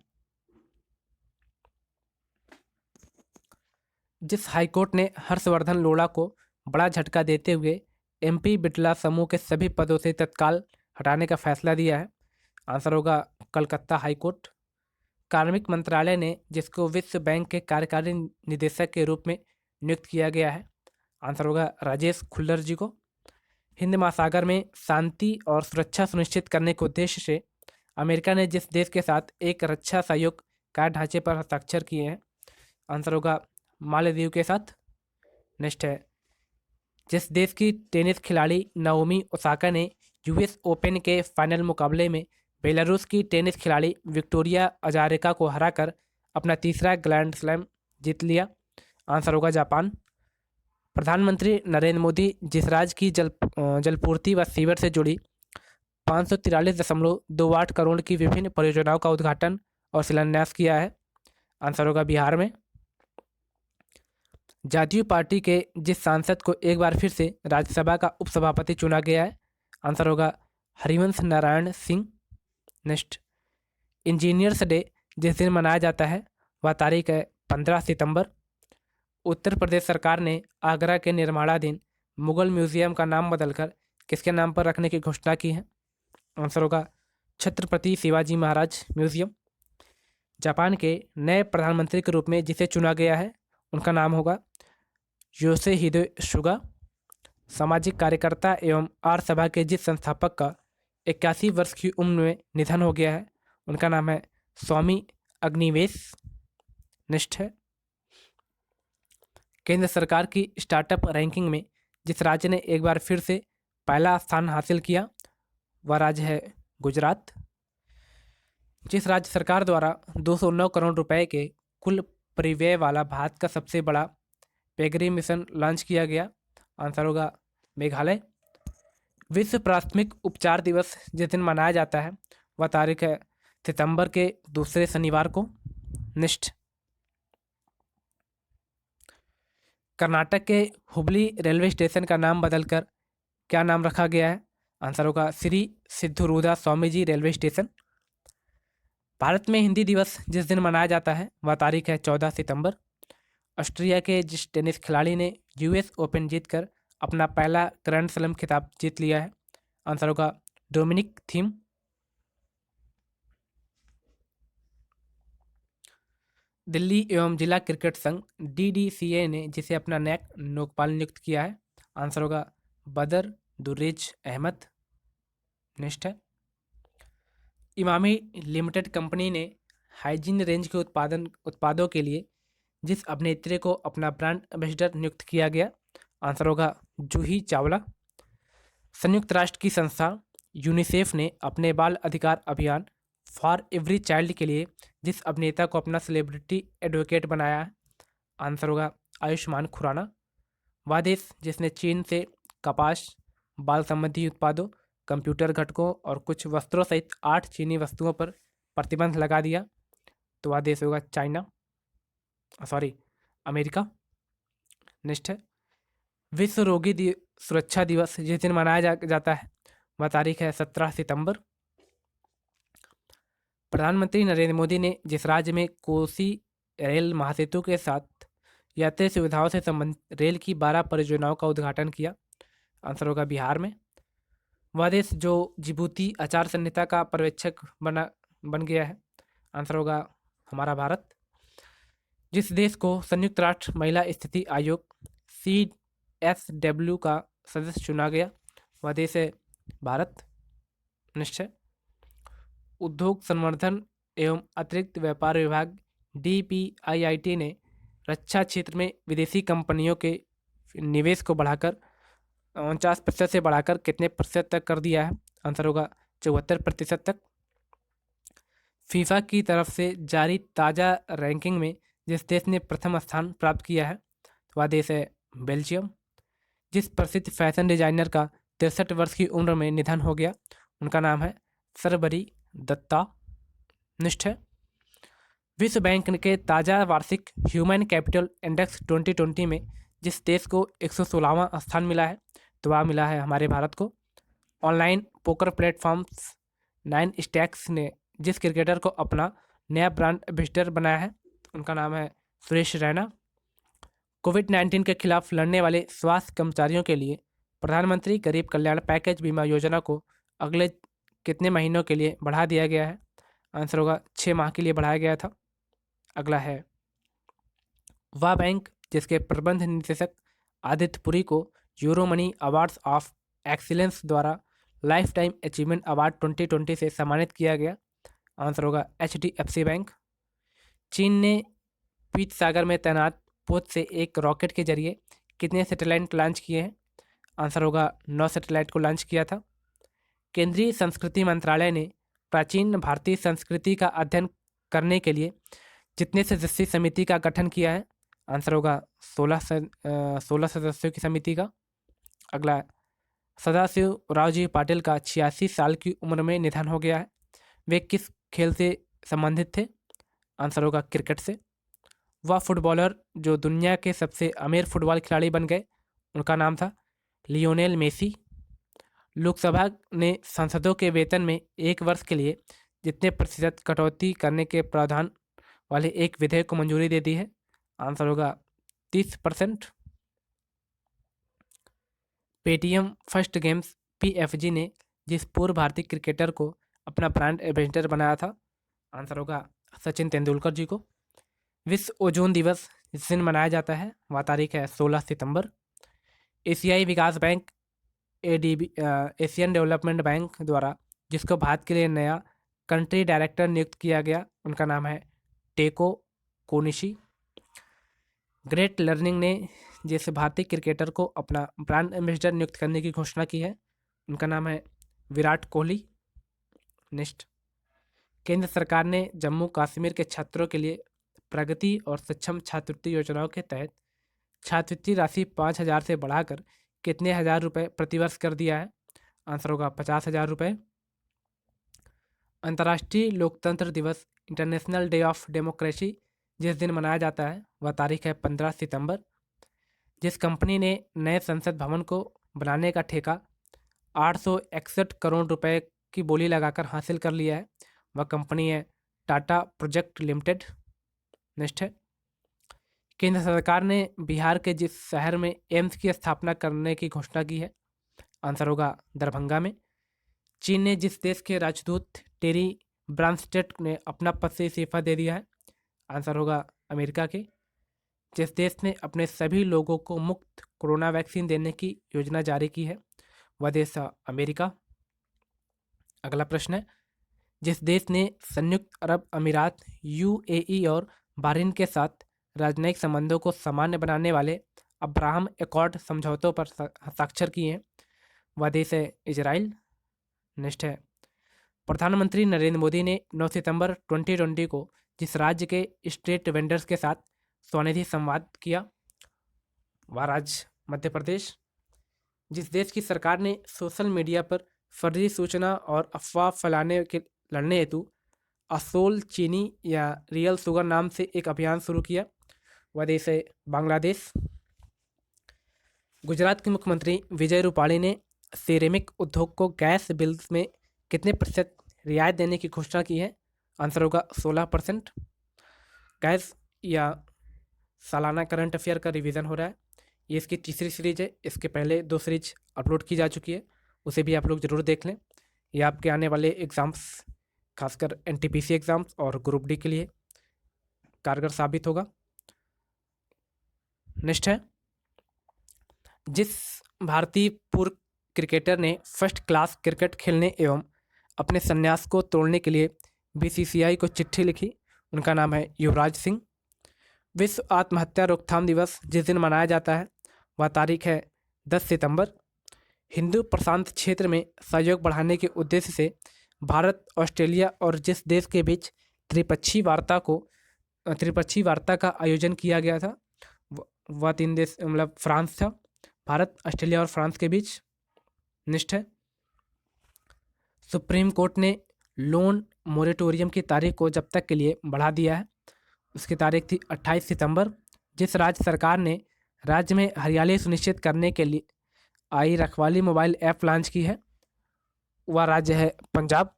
जिस हाईकोर्ट ने हर्षवर्धन लोढ़ा को बड़ा झटका देते हुए MP बिरला समूह के सभी पदों से तत्काल हटाने का फैसला दिया है? आंसर होगा कलकत्ता हाईकोर्ट। कार्मिक मंत्रालय ने जिसको विश्व बैंक के कार्यकारी निदेशक के रूप में नियुक्त किया गया है? आंसर होगा राजेश खुल्लर जी को। हिंद महासागर में शांति और सुरक्षा सुनिश्चित करने के उद्देश्य से अमेरिका ने जिस देश के साथ एक रक्षा सहयोग कार्य ढांचे पर हस्ताक्षर किए हैं? आंसर होगा मालदीव के साथ। नेक्स्ट है जिस देश की टेनिस खिलाड़ी नाओमी ओसाका ने यूएस ओपन के फाइनल मुकाबले में बेलारूस की टेनिस खिलाड़ी विक्टोरिया अजारेंका को हराकर अपना तीसरा ग्रैंड स्लैम जीत लिया। आंसर होगा जापान। प्रधानमंत्री नरेंद्र मोदी जिस राज्य की जलपूर्ति व सीवर से जुड़ी 543.28 करोड़ की विभिन्न परियोजनाओं का उद्घाटन और शिलान्यास किया है। आंसर होगा बिहार में। जदयू पार्टी के जिस सांसद को एक बार फिर से राज्यसभा का उपसभापति चुना गया है। आंसर होगा Harivansh Narayan Singh. Next, engineers day जिस दिन मनाया जाता है वह तारीख है 15 सितंबर। उत्तर प्रदेश सरकार ने आगरा के निर्माणाधीन मुगल म्यूजियम का नाम बदलकर किसके नाम पर रखने की घोषणा की है। आंसर होगा छत्रपति शिवाजी महाराज म्यूजियम। जापान के नए प्रधानमंत्री के रूप में जिसे चुना गया है उनका नाम होगा योशिहिदे सुगा। सामाजिक कार्यकर्ता एवं आर्य सभा के जिस संस्थापक का 81 वर्ष की उम्र में निधन हो गया है उनका नाम है स्वामी अग्निवेश। नेक्स्ट है, केंद्र सरकार की स्टार्टअप रैंकिंग में जिस राज्य ने एक बार फिर से पहला स्थान हासिल किया वह राज्य है गुजरात। जिस राज्य सरकार द्वारा 209 करोड़ रुपए के कुल परिव्यय वाला भारत का सबसे बड़ा पेगरी मिशन लॉन्च किया गया। आंसर होगा मेघालय। विश्व प्राथमिक उपचार दिवस जिस दिन मनाया जाता है वह तारीख है सितंबर के दूसरे शनिवार को। नेक्स्ट, कर्नाटक के हुबली रेलवे स्टेशन का नाम बदलकर क्या नाम रखा गया है। आंसर होगा श्री सिद्धरूदा स्वामी जी रेलवे स्टेशन। भारत में हिंदी दिवस जिस दिन मनाया जाता है वह तारीख है 14 सितंबर। ऑस्ट्रिया के जिस टेनिस खिलाड़ी ने यूएस ओपन जीतकर अपना पहला ग्रैंड स्लैम खिताब जीत लिया है। आंसर होगा डोमिनिक थीम। दिल्ली एवं जिला क्रिकेट संघ डीडीसीए ने जिसे अपना नया लोकपाल नियुक्त किया है। आंसर होगा बदर दुर्रेज अहमद। नेक्स्ट है, इमामी लिमिटेड कंपनी ने हाइजीन रेंज के उत्पादों के लिए जिस अभिनेत्री को अपना ब्रांड एम्बेसडर नियुक्त किया गया। आंसर होगा जूही चावला। संयुक्त राष्ट्र की संस्था यूनिसेफ ने अपने बाल अधिकार अभियान फॉर एवरी चाइल्ड के लिए जिस अभिनेता को अपना सेलिब्रिटी एडवोकेट बनाया है। आंसर होगा आयुष्मान खुराना। वह देश जिसने चीन से कपास, बाल संबंधी उत्पादों, कंप्यूटर घटकों और कुछ वस्त्रों सहित 8 चीनी वस्तुओं पर प्रतिबंध लगा दिया तो वह देश होगा अमेरिका। नेक्स्ट है, विश्व रोगी सुरक्षा दिवस जिस दिन मनाया जाता है वह तारीख है 17 सितंबर। प्रधानमंत्री नरेंद्र मोदी ने जिस राज्य में कोसी रेल महासेतु के साथ यात्री सुविधाओं से संबंधित रेल की 12 परियोजनाओं का उद्घाटन किया। आंसर होगा बिहार में। वह देश जो जिबूती आचार संहिता का पर्यवेक्षक बन गया है। आंसर होगा हमारा भारत। जिस देश को संयुक्त राष्ट्र महिला स्थिति आयोग CSW का सदस्य चुना गया वह देश है भारत। निश्चय, उद्योग संवर्धन एवं अतिरिक्त व्यापार विभाग DPIIT ने रक्षा क्षेत्र में विदेशी कंपनियों के निवेश को बढ़ाकर 49% से बढ़ाकर कितने प्रतिशत तक कर दिया है। आंसर होगा 74% तक। फीफा की तरफ से जारी ताज़ा रैंकिंग में जिस देश ने प्रथम स्थान प्राप्त किया है वह देश है बेल्जियम। जिस प्रसिद्ध फैशन डिजाइनर का 63 वर्ष की उम्र में निधन हो गया उनका नाम है सरबरी दत्ता। निष्ठ है, विश्व बैंक के ताज़ा वार्षिक ह्यूमन कैपिटल इंडेक्स 2020 में जिस देश को 116वां स्थान मिला है तो वह मिला है हमारे भारत को। ऑनलाइन पोकर प्लेटफॉर्म्स 9 स्टैक्स ने जिस क्रिकेटर को अपना नया ब्रांड एम्बेसडर बनाया है उनका नाम है सुरेश रैना। कोविड-19 के खिलाफ लड़ने वाले स्वास्थ्य कर्मचारियों के लिए प्रधानमंत्री गरीब कल्याण पैकेज बीमा योजना को अगले कितने महीनों के लिए बढ़ा दिया गया है। आंसर होगा 6 माह के लिए बढ़ाया गया था। अगला है, वह बैंक जिसके प्रबंध निदेशक आदित्य पुरी को euro money awards of excellence द्वारा लाइफ टाइम अचीवमेंट अवार्ड 2020 से सम्मानित किया गया। आंसर होगा HDFC बैंक। चीन ने पीत सागर में तैनात पोत से एक रॉकेट के जरिए कितने सैटेलाइट लॉन्च किए हैं। आंसर होगा 9 सैटेलाइट को लॉन्च किया था। केंद्रीय संस्कृति मंत्रालय ने प्राचीन भारतीय संस्कृति का अध्ययन करने के लिए जितने सदस्यीय समिति का गठन किया है? आंसर होगा 16 सदस्यों की समिति का। अगला, सदाशिव रावजी पाटिल का 86 साल की उम्र में निधन हो गया है। वे किस खेल से संबंधित थे? आंसर होगा क्रिकेट से। वह फुटबॉलर जो दुनिया के सबसे अमीर फुटबॉल खिलाड़ी बन गए, उनका नाम था लियोनेल मेसी। लोकसभा ने सांसदों के वेतन में 1 वर्ष के लिए जितने प्रतिशत कटौती करने के प्रावधान वाले एक विधेयक को मंजूरी दे दी है? आंसर होगा 30%। पेटीएम फर्स्ट गेम्स पीएफजी ने जिस पूर्व भारतीय क्रिकेटर को अपना ब्रांड एम्बेसडर बनाया था? आंसर होगा सचिन तेंदुलकर जी को। विश्व ओजोन दिवस जिस दिन मनाया जाता है वह तारीख है 16 सितंबर। एशियाई विकास bank ADB Asian Development Bank द्वारा जिसको भारत के लिए नया कंट्री डायरेक्टर नियुक्त किया गया, उनका नाम है टेको कोनिशी। ग्रेट लर्निंग ने जिस भारतीय क्रिकेटर को अपना ब्रांड एम्बेसडर नियुक्त करने की घोषणा की है, उनका नाम है विराट कोहली। नेक्स्ट, केंद्र सरकार ने जम्मू कश्मीर के छात्रों के लिए प्रगति और सक्षम छात्रवृत्ति योजनाओं के तहत छात्रवृत्ति राशि 5,000 से बढ़ाकर कितने हजार रुपये प्रतिवर्ष कर दिया है? आंसर होगा 50,000 रुपये। अंतर्राष्ट्रीय लोकतंत्र दिवस इंटरनेशनल डे ऑफ डेमोक्रेसी जिस दिन मनाया जाता है वह तारीख है 15 सितंबर। जिस कंपनी ने नए संसद भवन को बनाने का ठेका 861 करोड़ रुपए की बोली लगाकर हासिल कर लिया है, वह कंपनी है टाटा प्रोजेक्ट लिमिटेड। नेक्स्ट है, केंद्र सरकार ने बिहार के जिस शहर में एम्स की स्थापना करने की घोषणा की है? आंसर होगा दरभंगा में। चीन ने जिस देश के राजदूत टेरी ब्रांस्टेड ने अपना पद से इस्तीफा दे दिया है? आंसर होगा अमेरिका के। जिस देश ने अपने सभी लोगों को मुफ्त कोरोना वैक्सीन देने की योजना जारी की है, वह देश है अमेरिका। अगला प्रश्न है, जिस देश ने संयुक्त अरब अमीरात यूएई और बहरीन के साथ राजनयिक संबंधों को सामान्य बनाने वाले अब्राहम एकॉर्ड समझौतों पर हस्ताक्षर किए हैं, वह देश है इजराइल। नेक्स्ट है, प्रधानमंत्री नरेंद्र मोदी ने 9 सितंबर 2020 को जिस राज्य के स्ट्रीट वेंडर्स के साथ स्वनिधि संवाद किया, वह राज्य मध्य प्रदेश। जिस देश की सरकार ने सोशल मीडिया पर फर्जी सूचना और अफवाह फैलाने के लड़ने हेतु असोल चीनी या रियल शुगर नाम से एक अभियान शुरू किया, वह देश है बांग्लादेश। गुजरात के मुख्यमंत्री विजय रूपाणी ने सिरेमिक उद्योग को गैस बिल्स में कितने प्रतिशत रियायत देने की घोषणा की है? आंसर होगा 16%। गैस या सालाना करंट अफेयर का रिवीजन हो रहा है, ये इसकी तीसरी सीरीज है। इसके पहले 2 सीरीज अपलोड की जा चुकी है, उसे भी आप लोग ज़रूर देख लें। ये आपके आने वाले एग्ज़ाम्स, खासकर एनटीपीसी एग्ज़ाम्स और ग्रुप डी के लिए कारगर साबित होगा। नेक्स्ट है, जिस भारतीय पूर्व क्रिकेटर ने फर्स्ट क्लास क्रिकेट खेलने एवं अपने संन्यास को तोड़ने के लिए बीसीसीआई को चिट्ठी लिखी, उनका नाम है युवराज सिंह। विश्व आत्महत्या रोकथाम दिवस जिस दिन मनाया जाता है वह तारीख है 10 सितंबर। हिंदू प्रशांत क्षेत्र में सहयोग बढ़ाने के उद्देश्य से भारत, ऑस्ट्रेलिया और जिस देश के बीच त्रिपक्षीय वार्ता का आयोजन किया गया था, वह 3 देश मतलब फ्रांस था, भारत, ऑस्ट्रेलिया और फ्रांस के बीच। नेक्स्ट है, सुप्रीम कोर्ट ने लोन मोरेटोरियम की तारीख को जब तक के लिए बढ़ा दिया है, उसकी तारीख थी 28 सितंबर। जिस राज्य सरकार ने राज्य में हरियाली सुनिश्चित करने के लिए आई रखवाली मोबाइल ऐप लॉन्च की है, वह राज्य है पंजाब।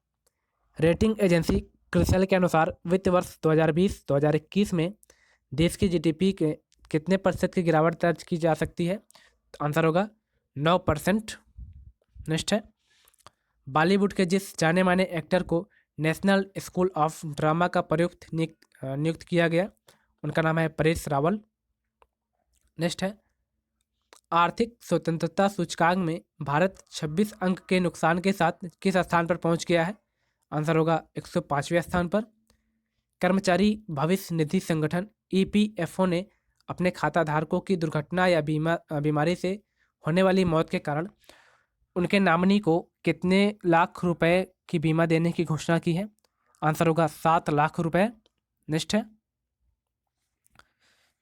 रेटिंग एजेंसी क्रिसिल के अनुसार वित्त वर्ष 2020-2021 में देश की जीडीपी के कितने प्रतिशत की गिरावट दर्ज की जा सकती है? आंसर होगा 9%। नेक्स्ट है, बॉलीवुड के जिस जाने माने एक्टर को नेशनल स्कूल ऑफ ड्रामा का प्रयुक्त नियुक्त किया गया, उनका नाम है परेश रावल। नेक्स्ट है, आर्थिक स्वतंत्रता सूचकांक में भारत 26 अंक के नुकसान के साथ किस स्थान पर पहुंच गया है? आंसर होगा 105वें स्थान पर। कर्मचारी भविष्य निधि संगठन ईपीएफओ ने अपने खाता धारकों की दुर्घटना या बीमारी से होने वाली मौत के कारण उनके नॉमिनी को कितने लाख रुपए की बीमा देने की घोषणा की है? आंसर होगा 7 लाख रुपए। नेक्स्ट है,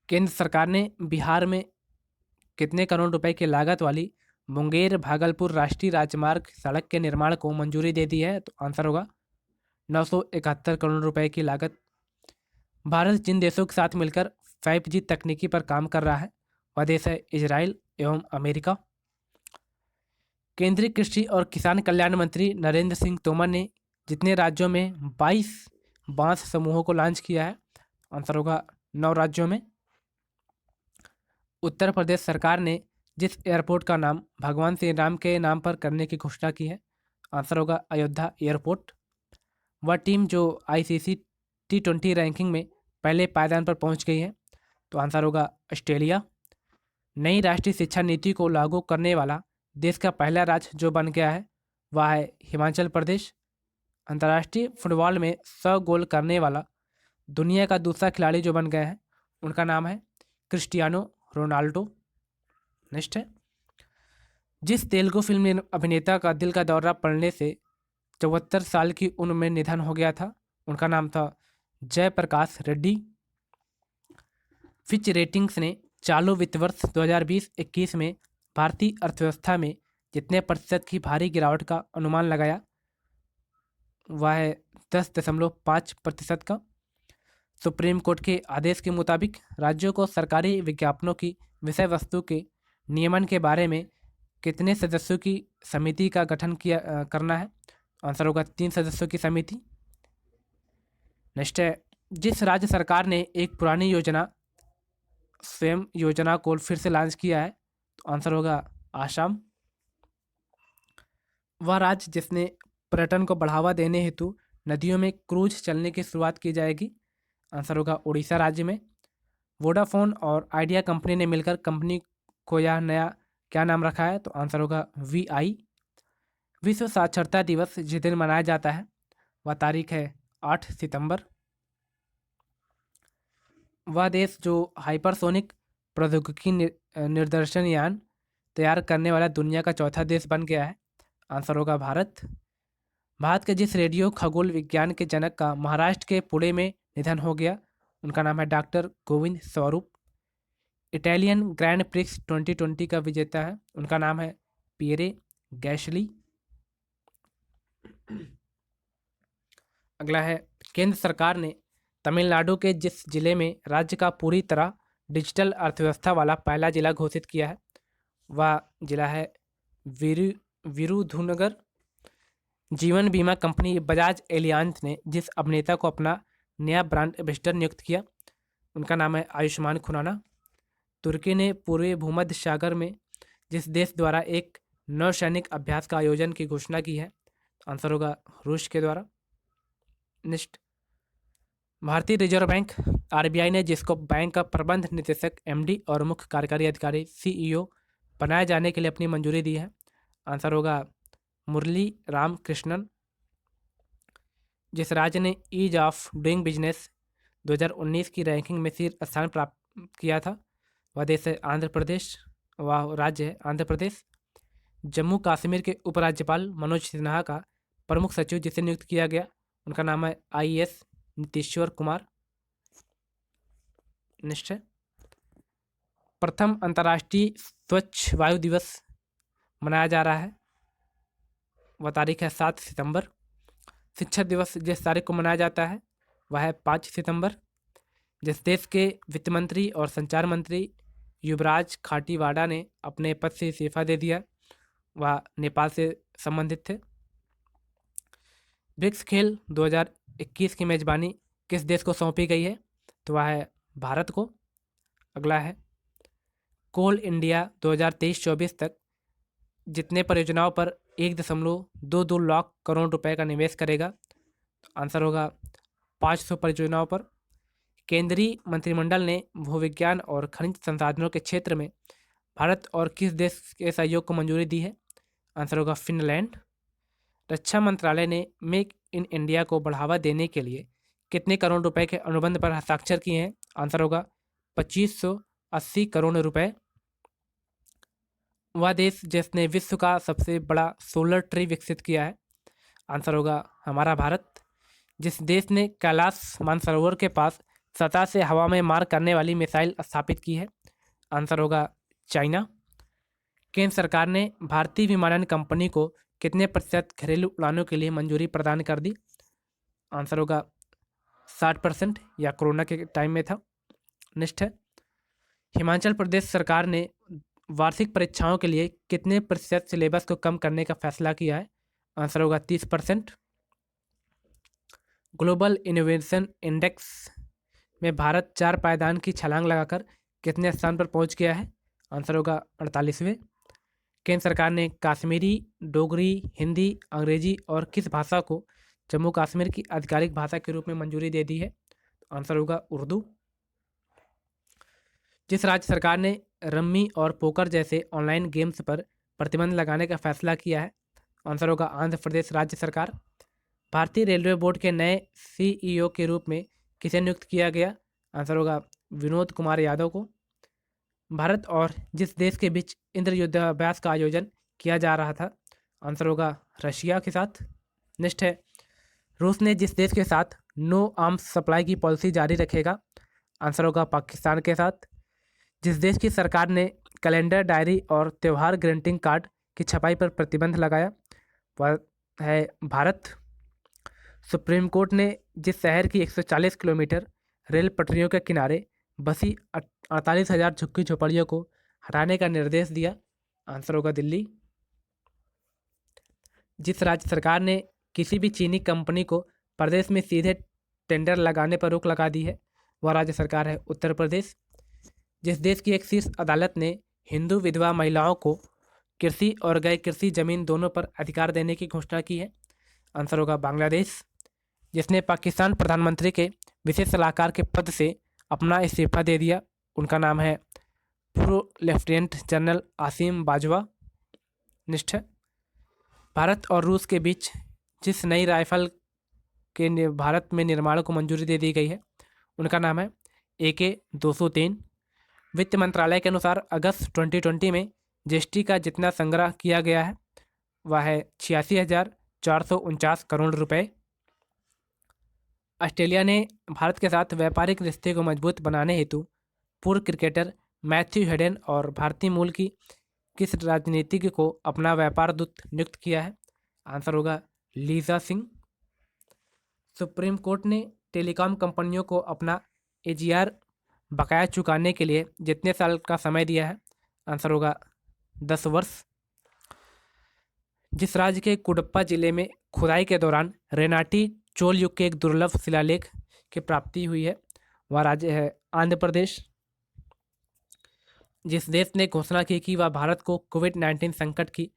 केंद्र सरकार ने बिहार में कितने करोड़ रुपए की लागत वाली मुंगेर भागलपुर राष्ट्रीय राजमार्ग सड़क के निर्माण को मंजूरी दे दी है? तो आंसर होगा 971 करोड़ रुपए की लागत। भारत जिन देशों के साथ मिलकर 5G तकनीकी पर काम कर रहा है वह देश है इजराइल एवं अमेरिका। केंद्रीय कृषि और किसान कल्याण मंत्री नरेंद्र सिंह तोमर ने जितने राज्यों में 22 बांस समूहों को लॉन्च किया है? आंसर होगा 9 राज्यों में। उत्तर प्रदेश सरकार ने जिस एयरपोर्ट का नाम भगवान श्री राम के नाम पर करने की घोषणा की है? आंसर होगा अयोध्या एयरपोर्ट। वह टीम जो ICC T20 रैंकिंग में पहले पायदान पर पहुंच गई है? तो आंसर होगा ऑस्ट्रेलिया। नई राष्ट्रीय शिक्षा नीति को लागू करने वाला देश का पहला राज्य जो बन गया है वह है हिमाचल प्रदेश। अंतर्राष्ट्रीय फुटबॉल में 100 गोल करने वाला दुनिया का दूसरा खिलाड़ी जो बन गए हैं उनका नाम है क्रिस्टियानो रोनाल्डो। नेक्स्ट है, जिस तेलुगु फिल्म अभिनेता का दिल का दौरा पड़ने से 74 साल की उम्र में निधन हो गया था उनका नाम था जयप्रकाश रेड्डी। फिच रेटिंग्स ने चालू वित्त वर्ष 2020-21 में भारतीय अर्थव्यवस्था में जितने प्रतिशत की भारी गिरावट का अनुमान लगाया वह है 10.5% का। सुप्रीम कोर्ट के आदेश के मुताबिक राज्यों को सरकारी विज्ञापनों की विषय वस्तु के नियमन के बारे में कितने सदस्यों की समिति का गठन करना है? आंसर होगा 3 सदस्यों की समिति। नेक्स्ट है, जिस राज्य सरकार ने एक पुरानी योजना स्वयं योजना को फिर से लॉन्च किया है? तो आंसर होगा आसाम। वह राज्य जिसने पर्यटन को बढ़ावा देने हेतु नदियों में क्रूज चलने की शुरुआत की जाएगी? आंसर होगा उड़ीसा राज्य में। वोडाफोन और आइडिया कंपनी ने मिलकर कंपनी को यह नया क्या नाम रखा है? तो आंसर होगा VI। विश्व साक्षरता दिवस जिस दिन मनाया जाता है वह तारीख है 8 सितंबर। वह देश जो हाइपरसोनिक प्रौद्योगिकी निर्देशन यान तैयार करने वाला दुनिया का चौथा देश बन गया है? आंसर होगा भारत। भारत के जिस रेडियो खगोल विज्ञान के जनक का महाराष्ट्र के पुणे में निधन हो गया उनका नाम है doctor Govind Swarup. Italian grand prix 2020 का विजेता है उनका नाम है पियरे गैशली। अगला है, केंद्र सरकार ने तमिलनाडु के जिस जिले में राज्य का पूरी तरह डिजिटल अर्थव्यवस्था वाला पहला जिला घोषित किया है वह जिला है विरुधुनगर। जीवन बीमा कंपनी बजाज एलियांज ने जिस अभिनेता को अपना नया ब्रांड एम्बेसडर नियुक्त किया उनका नाम है आयुष्मान खुराना। तुर्की ने पूर्वी भूमध्य सागर में जिस देश द्वारा एक नौसैनिक अभ्यास का आयोजन की घोषणा की है? आंसर होगा रूस के द्वारा। नेक्स्ट, भारतीय रिजर्व बैंक RBI ने जिसको बैंक का प्रबंध निदेशक MD और मुख्य कार्यकारी अधिकारी CEO बनाए जाने के लिए अपनी मंजूरी दी है? आंसर होगा मुरली राम कृष्णन। जिस राज्य ने ईज ऑफ डूइंग बिजनेस 2019 की रैंकिंग में शीर्ष स्थान प्राप्त किया था वह देश है आंध्र प्रदेश। वह राज्य है आंध्र प्रदेश। जम्मू कश्मीर के उपराज्यपाल मनोज सिन्हा का प्रमुख सचिव जिसे नियुक्त किया गया उनका नाम है IAS नीतीश्वर कुमार। नेक्स्ट है, प्रथम अंतर्राष्ट्रीय स्वच्छ वायु दिवस मनाया जा रहा है वह तारीख है 7 सितंबर। शिक्षक दिवस जिस तारीख को मनाया जाता है वह है 5 सितंबर। जिस देश के वित्त मंत्री और संचार मंत्री युवराज खाटीवाड़ा ने अपने पद से इस्तीफा दे दिया वह नेपाल से संबंधित थे। ब्रिक्स खेल 2021 की मेजबानी किस देश को सौंपी गई है? तो वह है भारत को। अगला है, कोल इंडिया 2023-24 तक जितने परियोजनाओं पर 1.22 लाख करोड़ रुपए का निवेश करेगा? तो आंसर होगा 500 परियोजनाओं पर। केंद्रीय मंत्रिमंडल ने भूविज्ञान और खनिज संसाधनों के क्षेत्र में भारत और किस देश के सहयोग को मंजूरी दी है? आंसर होगा फिनलैंड। रक्षा मंत्रालय ने मेक इन इंडिया को बढ़ावा देने के लिए कितने करोड़ रुपए के अनुबंध पर हस्ताक्षर किए हैं? आंसर होगा 2580 करोड़ रुपए। वह देश जिसने विश्व का सबसे बड़ा सोलर ट्री विकसित किया है? आंसर होगा हमारा भारत। जिस देश ने कैलाश मानसरोवर के पास सतह से हवा में मार करने वाली मिसाइल स्थापित की है? आंसर होगा चाइना। केंद्र सरकार ने भारतीय विमानन कंपनी को कितने प्रतिशत घरेलू उड़ानों के लिए मंजूरी प्रदान कर दी? आंसर होगा 60%, या कोरोना के टाइम में था। नेक्स्ट है, हिमाचल प्रदेश सरकार ने वार्षिक परीक्षाओं के लिए कितने प्रतिशत सिलेबस को कम करने का फैसला किया है? आंसर होगा 30%। ग्लोबल इनोवेशन इंडेक्स में भारत 4 पायदान की छलांग लगाकर कितने स्थान पर पहुंच गया है? आंसर होगा 48वें। केंद्र सरकार ने कश्मीरी, डोगरी, हिंदी, अंग्रेजी और किस भाषा को जम्मू कश्मीर की आधिकारिक भाषा के रूप में मंजूरी दे दी है? आंसर होगा उर्दू। जिस राज्य सरकार ने रम्मी और पोकर जैसे ऑनलाइन गेम्स पर प्रतिबंध लगाने का फैसला किया है? आंसर होगा आंध्र प्रदेश राज्य सरकार। भारतीय रेलवे बोर्ड के नए सीईओ के रूप में किसे नियुक्त किया गया? आंसर होगा विनोद कुमार यादव को। भारत और जिस देश के बीच इंद्र युद्धाभ्यास का आयोजन किया जा रहा था? आंसर होगा रशिया के साथ। नेक्स्ट है, रूस ने जिस देश के साथ नो आर्म्स सप्लाई की पॉलिसी जारी रखेगा? आंसर होगा पाकिस्तान के साथ। जिस देश की सरकार ने कैलेंडर, डायरी और त्यौहार ग्रीटिंग कार्ड की छपाई पर प्रतिबंध लगाया, वह है भारत। सुप्रीम कोर्ट ने जिस शहर की 140 किलोमीटर रेल पटरियों के किनारे बसी 48,000 झुग्गी झोपड़ियों को हटाने का निर्देश दिया? आंसर होगा दिल्ली। जिस राज्य सरकार ने किसी भी चीनी कंपनी को प्रदेश में सीधे टेंडर लगाने पर रोक लगा दी है, वह राज्य सरकार है उत्तर प्रदेश। जिस देश की एक शीर्ष अदालत ने हिंदू विधवा महिलाओं को कृषि और गैर कृषि जमीन दोनों पर अधिकार देने की घोषणा की है? आंसर होगा बांग्लादेश। जिसने पाकिस्तान प्रधानमंत्री के विशेष सलाहकार के पद से अपना इस्तीफा दे दिया, उनका नाम है पूर्व lieutenant general Asim Bajwa. Next है, भारत और रूस के बीच जिस नई राइफल के भारत में निर्माण को मंजूरी दे दी गई है, उनका नाम है AK-203। वित्त मंत्रालय के अनुसार अगस्त 2020 में जीएसटी का जितना संग्रह किया गया है, वह है 86,449 करोड़ रुपए। ऑस्ट्रेलिया ने भारत के साथ व्यापारिक रिश्ते को मजबूत बनाने हेतु पूर्व क्रिकेटर मैथ्यू हेडन और भारतीय मूल की किस राजनीतिज्ञ को अपना व्यापार दूत नियुक्त किया है? आंसर होगा लीजा सिंह। सुप्रीम कोर्ट ने टेलीकॉम कंपनियों को अपना AGR बकाया चुकाने के लिए जितने साल का समय दिया है? आंसर होगा 10 वर्ष। जिस राज्य के कुडप्पा जिले में खुदाई के दौरान रेनाटी चोल युग के एक दुर्लभ शिलालेख की प्राप्ति हुई है, वह राज्य है आंध्र प्रदेश। जिस देश ने घोषणा की कि वह भारत को कोविड-19 संकट की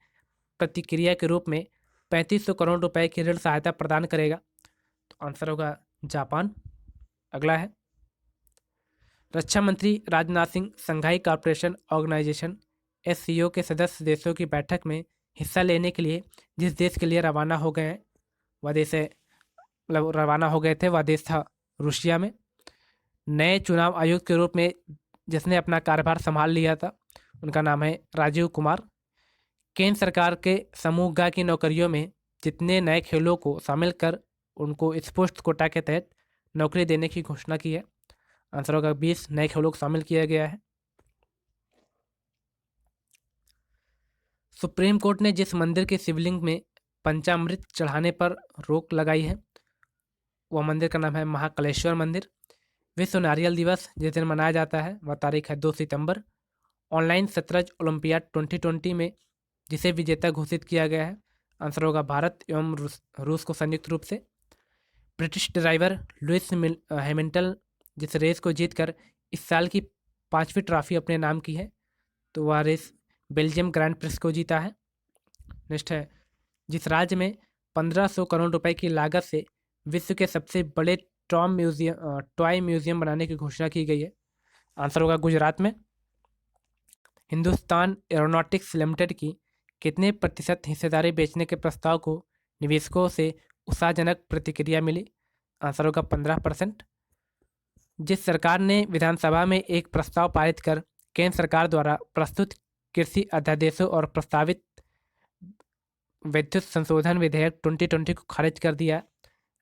प्रतिक्रिया के रूप में 3500 करोड़ रुपए की ऋण सहायता प्रदान करेगा, तो आंसर होगा जापान। अगला है, रक्षा मंत्री Rajnath Singh Shanghai corporation organisation SCO के सदस्य देशों की बैठक में हिस्सा लेने के लिए जिस देश के लिए रवाना हो गए हैं, वह देश है रवाना हो गए थे, वह देश था रूसिया में। नए चुनाव आयुक्त के रूप में जिसने अपना कार्यभार संभाल लिया था, उनका नाम है राजीव कुमार। केंद्र सरकार के समूह ग की नौकरियों में जितने नए खेलों को शामिल कर उनको स्पोर्ट्स कोटा के तहत नौकरी देने की घोषणा की है? आंसर होगा 20 नए खेलों को शामिल किया गया है। सुप्रीम कोर्ट ने जिस मंदिर के शिवलिंग में पंचामृत चढ़ाने पर रोक लगाई है, वह मंदिर का नाम है महाकालेश्वर मंदिर। विश्व नारियल दिवस जिस दिन मनाया जाता है, वह तारीख है 2 सितंबर। ऑनलाइन शतरंज ओलंपियाड 2020 में जिसे विजेता घोषित किया गया है, आंसर होगा भारत एवं रूस को संयुक्त रूप से। ब्रिटिश ड्राइवर लुइस हैमिल्टन जिस रेस को जीतकर इस साल की 5वीं ट्रॉफी अपने नाम की है, तो वह रेस बेल्जियम ग्रैंड प्रिक्स को जीता है। नेक्स्ट है, जिस राज्य में 1500 करोड़ रुपए की लागत से विश्व के सबसे बड़े टॉय म्यूजियम बनाने की घोषणा की गई है, आंसर होगा गुजरात में। हिंदुस्तान एरोनॉटिक्स लिमिटेड की कितने प्रतिशत हिस्सेदारी बेचने के प्रस्ताव को निवेशकों से उत्साहजनक प्रतिक्रिया मिली? आंसर होगा 15%। जिस सरकार ने विधानसभा में एक प्रस्ताव पारित कर केंद्र सरकार द्वारा प्रस्तुत कृषि अध्यादेशों और प्रस्तावित विद्युत संशोधन विधेयक 2020 को खारिज कर दिया।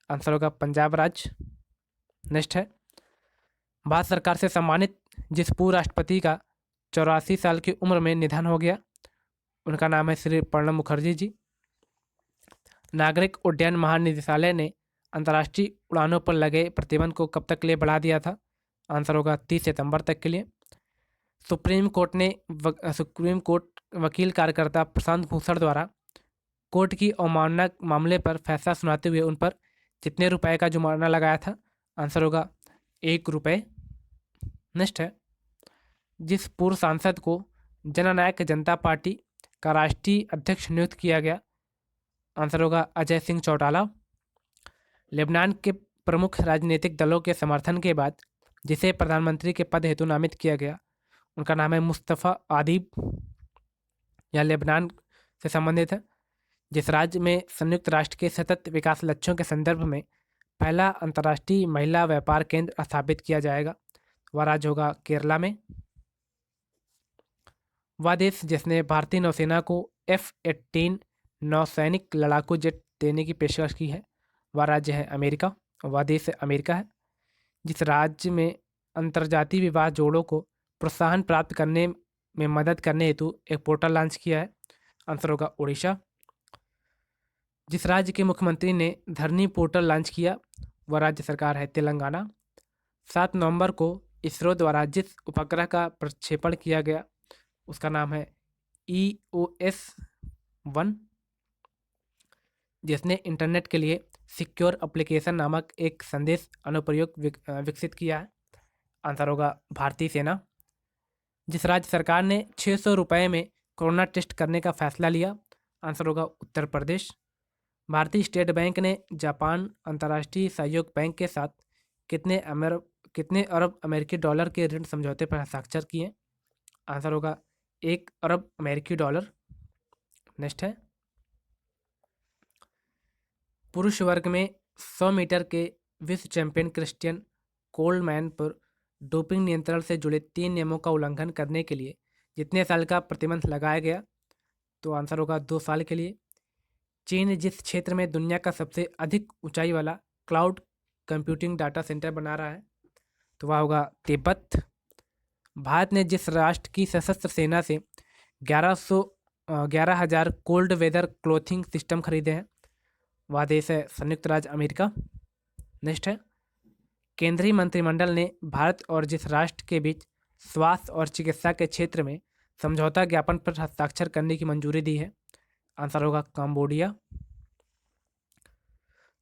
आंसर होगा पंजाब राज्य। नेक्स्ट है, भारत सरकार से सम्मानित जिस पूर्व राष्ट्रपति का 84 साल की उम्र में निधन हो गया, उनका नाम है श्री प्रणब मुखर्जी जी। नागरिक उड्डयन महानिदेशालय ने अंतर्राष्ट्रीय उड़ानों पर लगे प्रतिबंध को कब तक के लिए बढ़ा दिया था? आंसर होगा 30 सितंबर तक के लिए। सुप्रीम कोर्ट वकील कार्यकर्ता प्रशांत भूषण द्वारा कोर्ट की अवमानना मामले पर फैसला सुनाते हुए उन पर कितने रुपए का जुर्माना लगाया था? आंसर होगा 1 रुपये। नेक्स्ट है, जिस पूर्व सांसद को जननायक जनता पार्टी का राष्ट्रीय अध्यक्ष नियुक्त किया गया, आंसर होगा अजय सिंह चौटाला। लेबनान के प्रमुख राजनीतिक दलों के समर्थन के बाद जिसे प्रधानमंत्री के पद हेतु नामित किया गया, उनका नाम है मुस्तफ़ा आदिब। यह लेबनान से संबंधित है। जिस राज्य में संयुक्त राष्ट्र के सतत विकास लक्ष्यों के संदर्भ में पहला अंतर्राष्ट्रीय महिला व्यापार केंद्र स्थापित किया जाएगा, वह राज्य होगा केरला में। वह देश जिसने भारतीय नौसेना को F-18 नौसैनिक लड़ाकू जेट देने की पेशकश की है, वह राज्य है अमेरिका। वह देश अमेरिका है। जिस राज्य में अंतर्जातीय विवाह जोड़ों को प्रोत्साहन प्राप्त करने में मदद करने हेतु एक पोर्टल लॉन्च किया है, आंसर होगा उड़ीसा। जिस राज्य के मुख्यमंत्री ने धरनी पोर्टल लॉन्च किया, वह राज्य सरकार है तेलंगाना। 7 नवंबर को इसरो द्वारा जिस उपग्रह का प्रक्षेपण किया गया, उसका नाम है EOS-1, जिसने इंटरनेट के लिए सिक्योर एप्लीकेशन नामक एक संदेश अनुप्रयोग विकसित किया है, आंसर होगा भारतीय सेना। जिस राज्य सरकार ने 600 रुपये में कोरोना टेस्ट करने का फैसला लिया, आंसर होगा उत्तर प्रदेश। भारतीय स्टेट बैंक ने जापान अंतर्राष्ट्रीय सहयोग बैंक के साथ कितने अरब अमेरिकी डॉलर के ऋण समझौते पर हस्ताक्षर किए? आंसर होगा 1 अरब अमेरिकी डॉलर। नेक्स्ट है, पुरुष वर्ग में 100 मीटर के विश्व चैंपियन क्रिस्टियन कोलमैन पर डोपिंग नियंत्रण से जुड़े 3 नियमों का उल्लंघन करने के लिए जितने साल का प्रतिबंध लगाया गया, तो आंसर होगा 2 साल के लिए। चीन जिस क्षेत्र में दुनिया का सबसे अधिक ऊंचाई वाला क्लाउड कंप्यूटिंग डाटा सेंटर बना रहा है, तो वह होगा तिब्बत। भारत ने जिस राष्ट्र की सशस्त्र सेना से 11,000 कोल्ड वेदर क्लोथिंग सिस्टम खरीदे हैं, वह देश है संयुक्त राज्य अमेरिका। नेक्स्ट है, केंद्रीय मंत्रिमंडल ने भारत और जिस राष्ट्र के बीच स्वास्थ्य और चिकित्सा के क्षेत्र में समझौता ज्ञापन पर हस्ताक्षर करने की मंजूरी दी है, आंसर होगा कंबोडिया।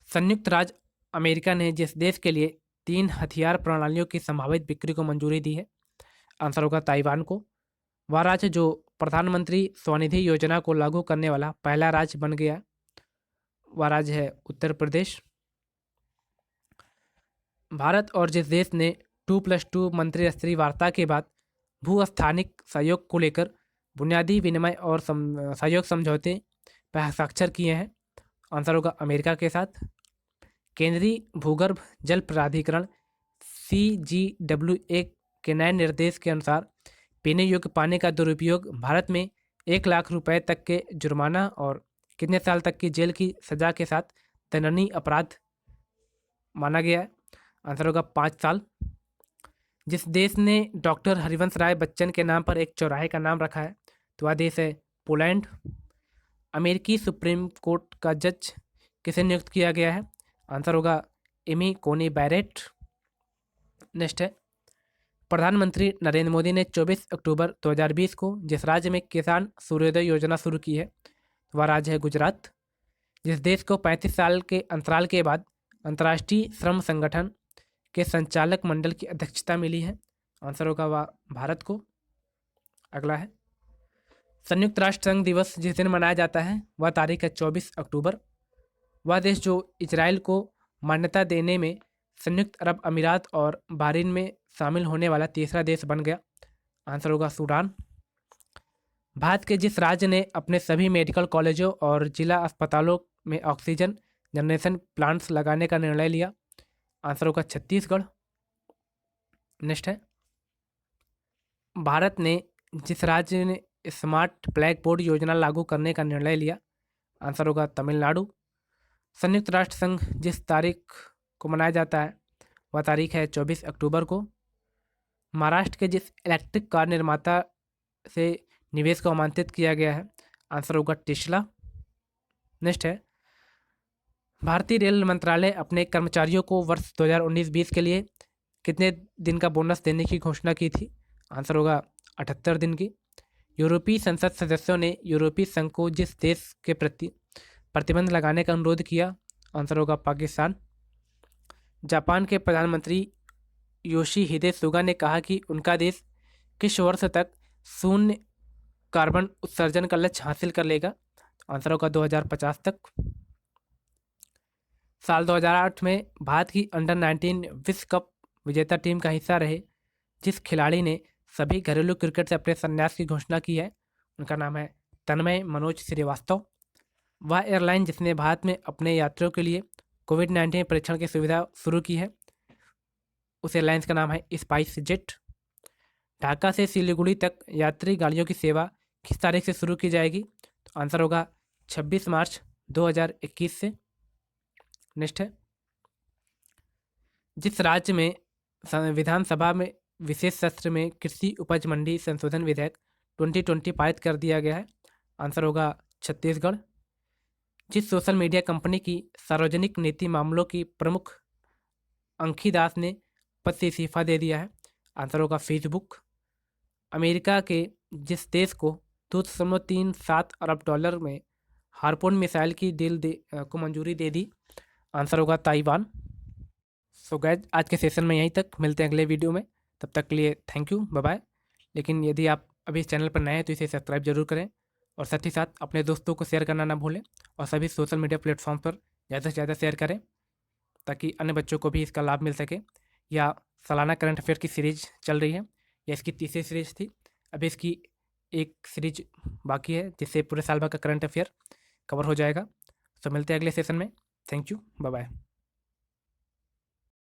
संयुक्त राज्य अमेरिका ने जिस देश के लिए 3 हथियार प्रणालियों की संभावित बिक्री को मंजूरी दी है, आंसर होगा ताइवान को। वह राज्य जो प्रधानमंत्री स्वनिधि योजना को लागू करने वाला पहला राज्य बन गया, वह राज्य है उत्तर प्रदेश। भारत और जिस देश ने 2+2 मंत्रिस्तरीय वार्ता के बाद भूस्थानिक सहयोग को लेकर बुनियादी विनिमय और सहयोग समझौते पर हस्ताक्षर किए हैं, आंसर होगा अमेरिका के साथ। केंद्रीय भूगर्भ जल प्राधिकरण CGWA के नए निर्देश के अनुसार पीने योग्य पानी का दुरुपयोग भारत में 1 लाख रुपए तक के जुर्माना और कितने साल तक की जेल की सजा के साथ दंडनीय अपराध माना गया है, आंसर होगा 5 साल। जिस देश ने डॉक्टर हरिवंश राय बच्चन के नाम पर एक चौराहे का नाम रखा है, तो वह देश है पोलैंड। अमेरिकी सुप्रीम कोर्ट का जज किसे नियुक्त किया गया है, आंसर होगा एमी कोनी बैरेट। नेक्स्ट है, प्रधानमंत्री नरेंद्र मोदी ने 24 अक्टूबर 2020 को जिस राज्य में किसान सूर्योदय योजना शुरू की है, वह राज्य है गुजरात। जिस देश को 35 साल के अंतराल के बाद अंतर्राष्ट्रीय श्रम संगठन के संचालक मंडल की अध्यक्षता मिली है, आंसर होगा वह भारत को। अगला है, संयुक्त राष्ट्र संघ दिवस जिस दिन मनाया जाता है, वह तारीख है 24 अक्टूबर। वह देश जो इजराइल को मान्यता देने में संयुक्त अरब अमीरात और बहरीन में शामिल होने वाला तीसरा देश बन गया, आंसर होगा सूडान। भारत के जिस राज्य ने अपने सभी मेडिकल कॉलेजों और जिला अस्पतालों में ऑक्सीजन जनरेशन प्लांट्स लगाने का निर्णय लिया, आंसर होगा छत्तीसगढ़। नेक्स्ट है, भारत ने जिस राज्य स्मार्ट ब्लैक बोर्ड योजना लागू करने का निर्णय लिया? आंसर होगा तमिलनाडु। संयुक्त राष्ट्र संघ जिस तारीख को मनाया जाता है वह तारीख है 24 अक्टूबर को। महाराष्ट्र के जिस इलेक्ट्रिक कार निर्माता से निवेश को आमंत्रित किया गया है? आंसर होगा टेस्ला। नेक्स्ट है, भारतीय रेल मंत्रालय अपने कर्मचारियों को वर्ष 2019-20 के लिए कितने दिन का बोनस देने की घोषणा की थी? आंसर होगा 78 दिन की। यूरोपीय संसद सदस्यों ने यूरोपीय संघ को जिस देश के प्रति प्रतिबंध लगाने का अनुरोध किया? आंसर होगा पाकिस्तान। जापान के प्रधानमंत्री योशिहिदे सुगा ने कहा कि उनका देश किस वर्ष तक शून्य कार्बन उत्सर्जन का लक्ष्य हासिल कर लेगा? आंसर होगा 2050 तक। साल 2008 में भारत की अंडर 19 विश्व कप विजेता टीम का हिस्सा रहे जिस खिलाड़ी ने सभी घरेलू क्रिकेट से अपने संन्यास की घोषणा की है, उनका नाम है तन्मय मनोज श्रीवास्तव। वह एयरलाइन जिसने भारत में अपने यात्रियों के लिए कोविड-19 परीक्षण की सुविधा शुरू की है, उस एयरलाइंस का नाम है स्पाइस जेट। ढाका से सिलीगुड़ी तक यात्री गाड़ियों की सेवा किस तारीख से शुरू की जाएगी? तो आंसर होगा 26 मार्च 2021 से। नेक्स्ट है, जिस राज्य में विधानसभा में विशेष सत्र में कृषि उपज मंडी संशोधन विधेयक 2020 पारित कर दिया गया है? आंसर होगा छत्तीसगढ़। जिस सोशल मीडिया कंपनी की सार्वजनिक नीति मामलों की प्रमुख अंकी दास ने पद से इस्तीफा दे दिया है? आंसर होगा फेसबुक। अमेरिका के जिस देश को 2.37 अरब डॉलर में हार्पून मिसाइल की डील को मंजूरी दे दी? आंसर होगा ताइवान। सो गाइस, आज के सेशन में यहीं तक, मिलते हैं अगले वीडियो में। तब तक के लिए थैंक यू, बाय बाय। लेकिन यदि आप अभी इस चैनल पर नए हैं तो इसे सब्सक्राइब जरूर करें और साथ ही साथ अपने दोस्तों को शेयर करना ना भूलें और सभी सोशल मीडिया प्लेटफॉर्म पर ज़्यादा से ज़्यादा शेयर करें ताकि अन्य बच्चों को भी इसका लाभ मिल सके। या सालाना करंट अफेयर की सीरीज चल रही है, या इसकी तीसरी सीरीज थी, अभी इसकी एक सीरीज बाकी है जिससे पूरे साल भर का करंट अफेयर कवर हो जाएगा। तो मिलते हैं अगले सेशन में। Thank you, bye bye.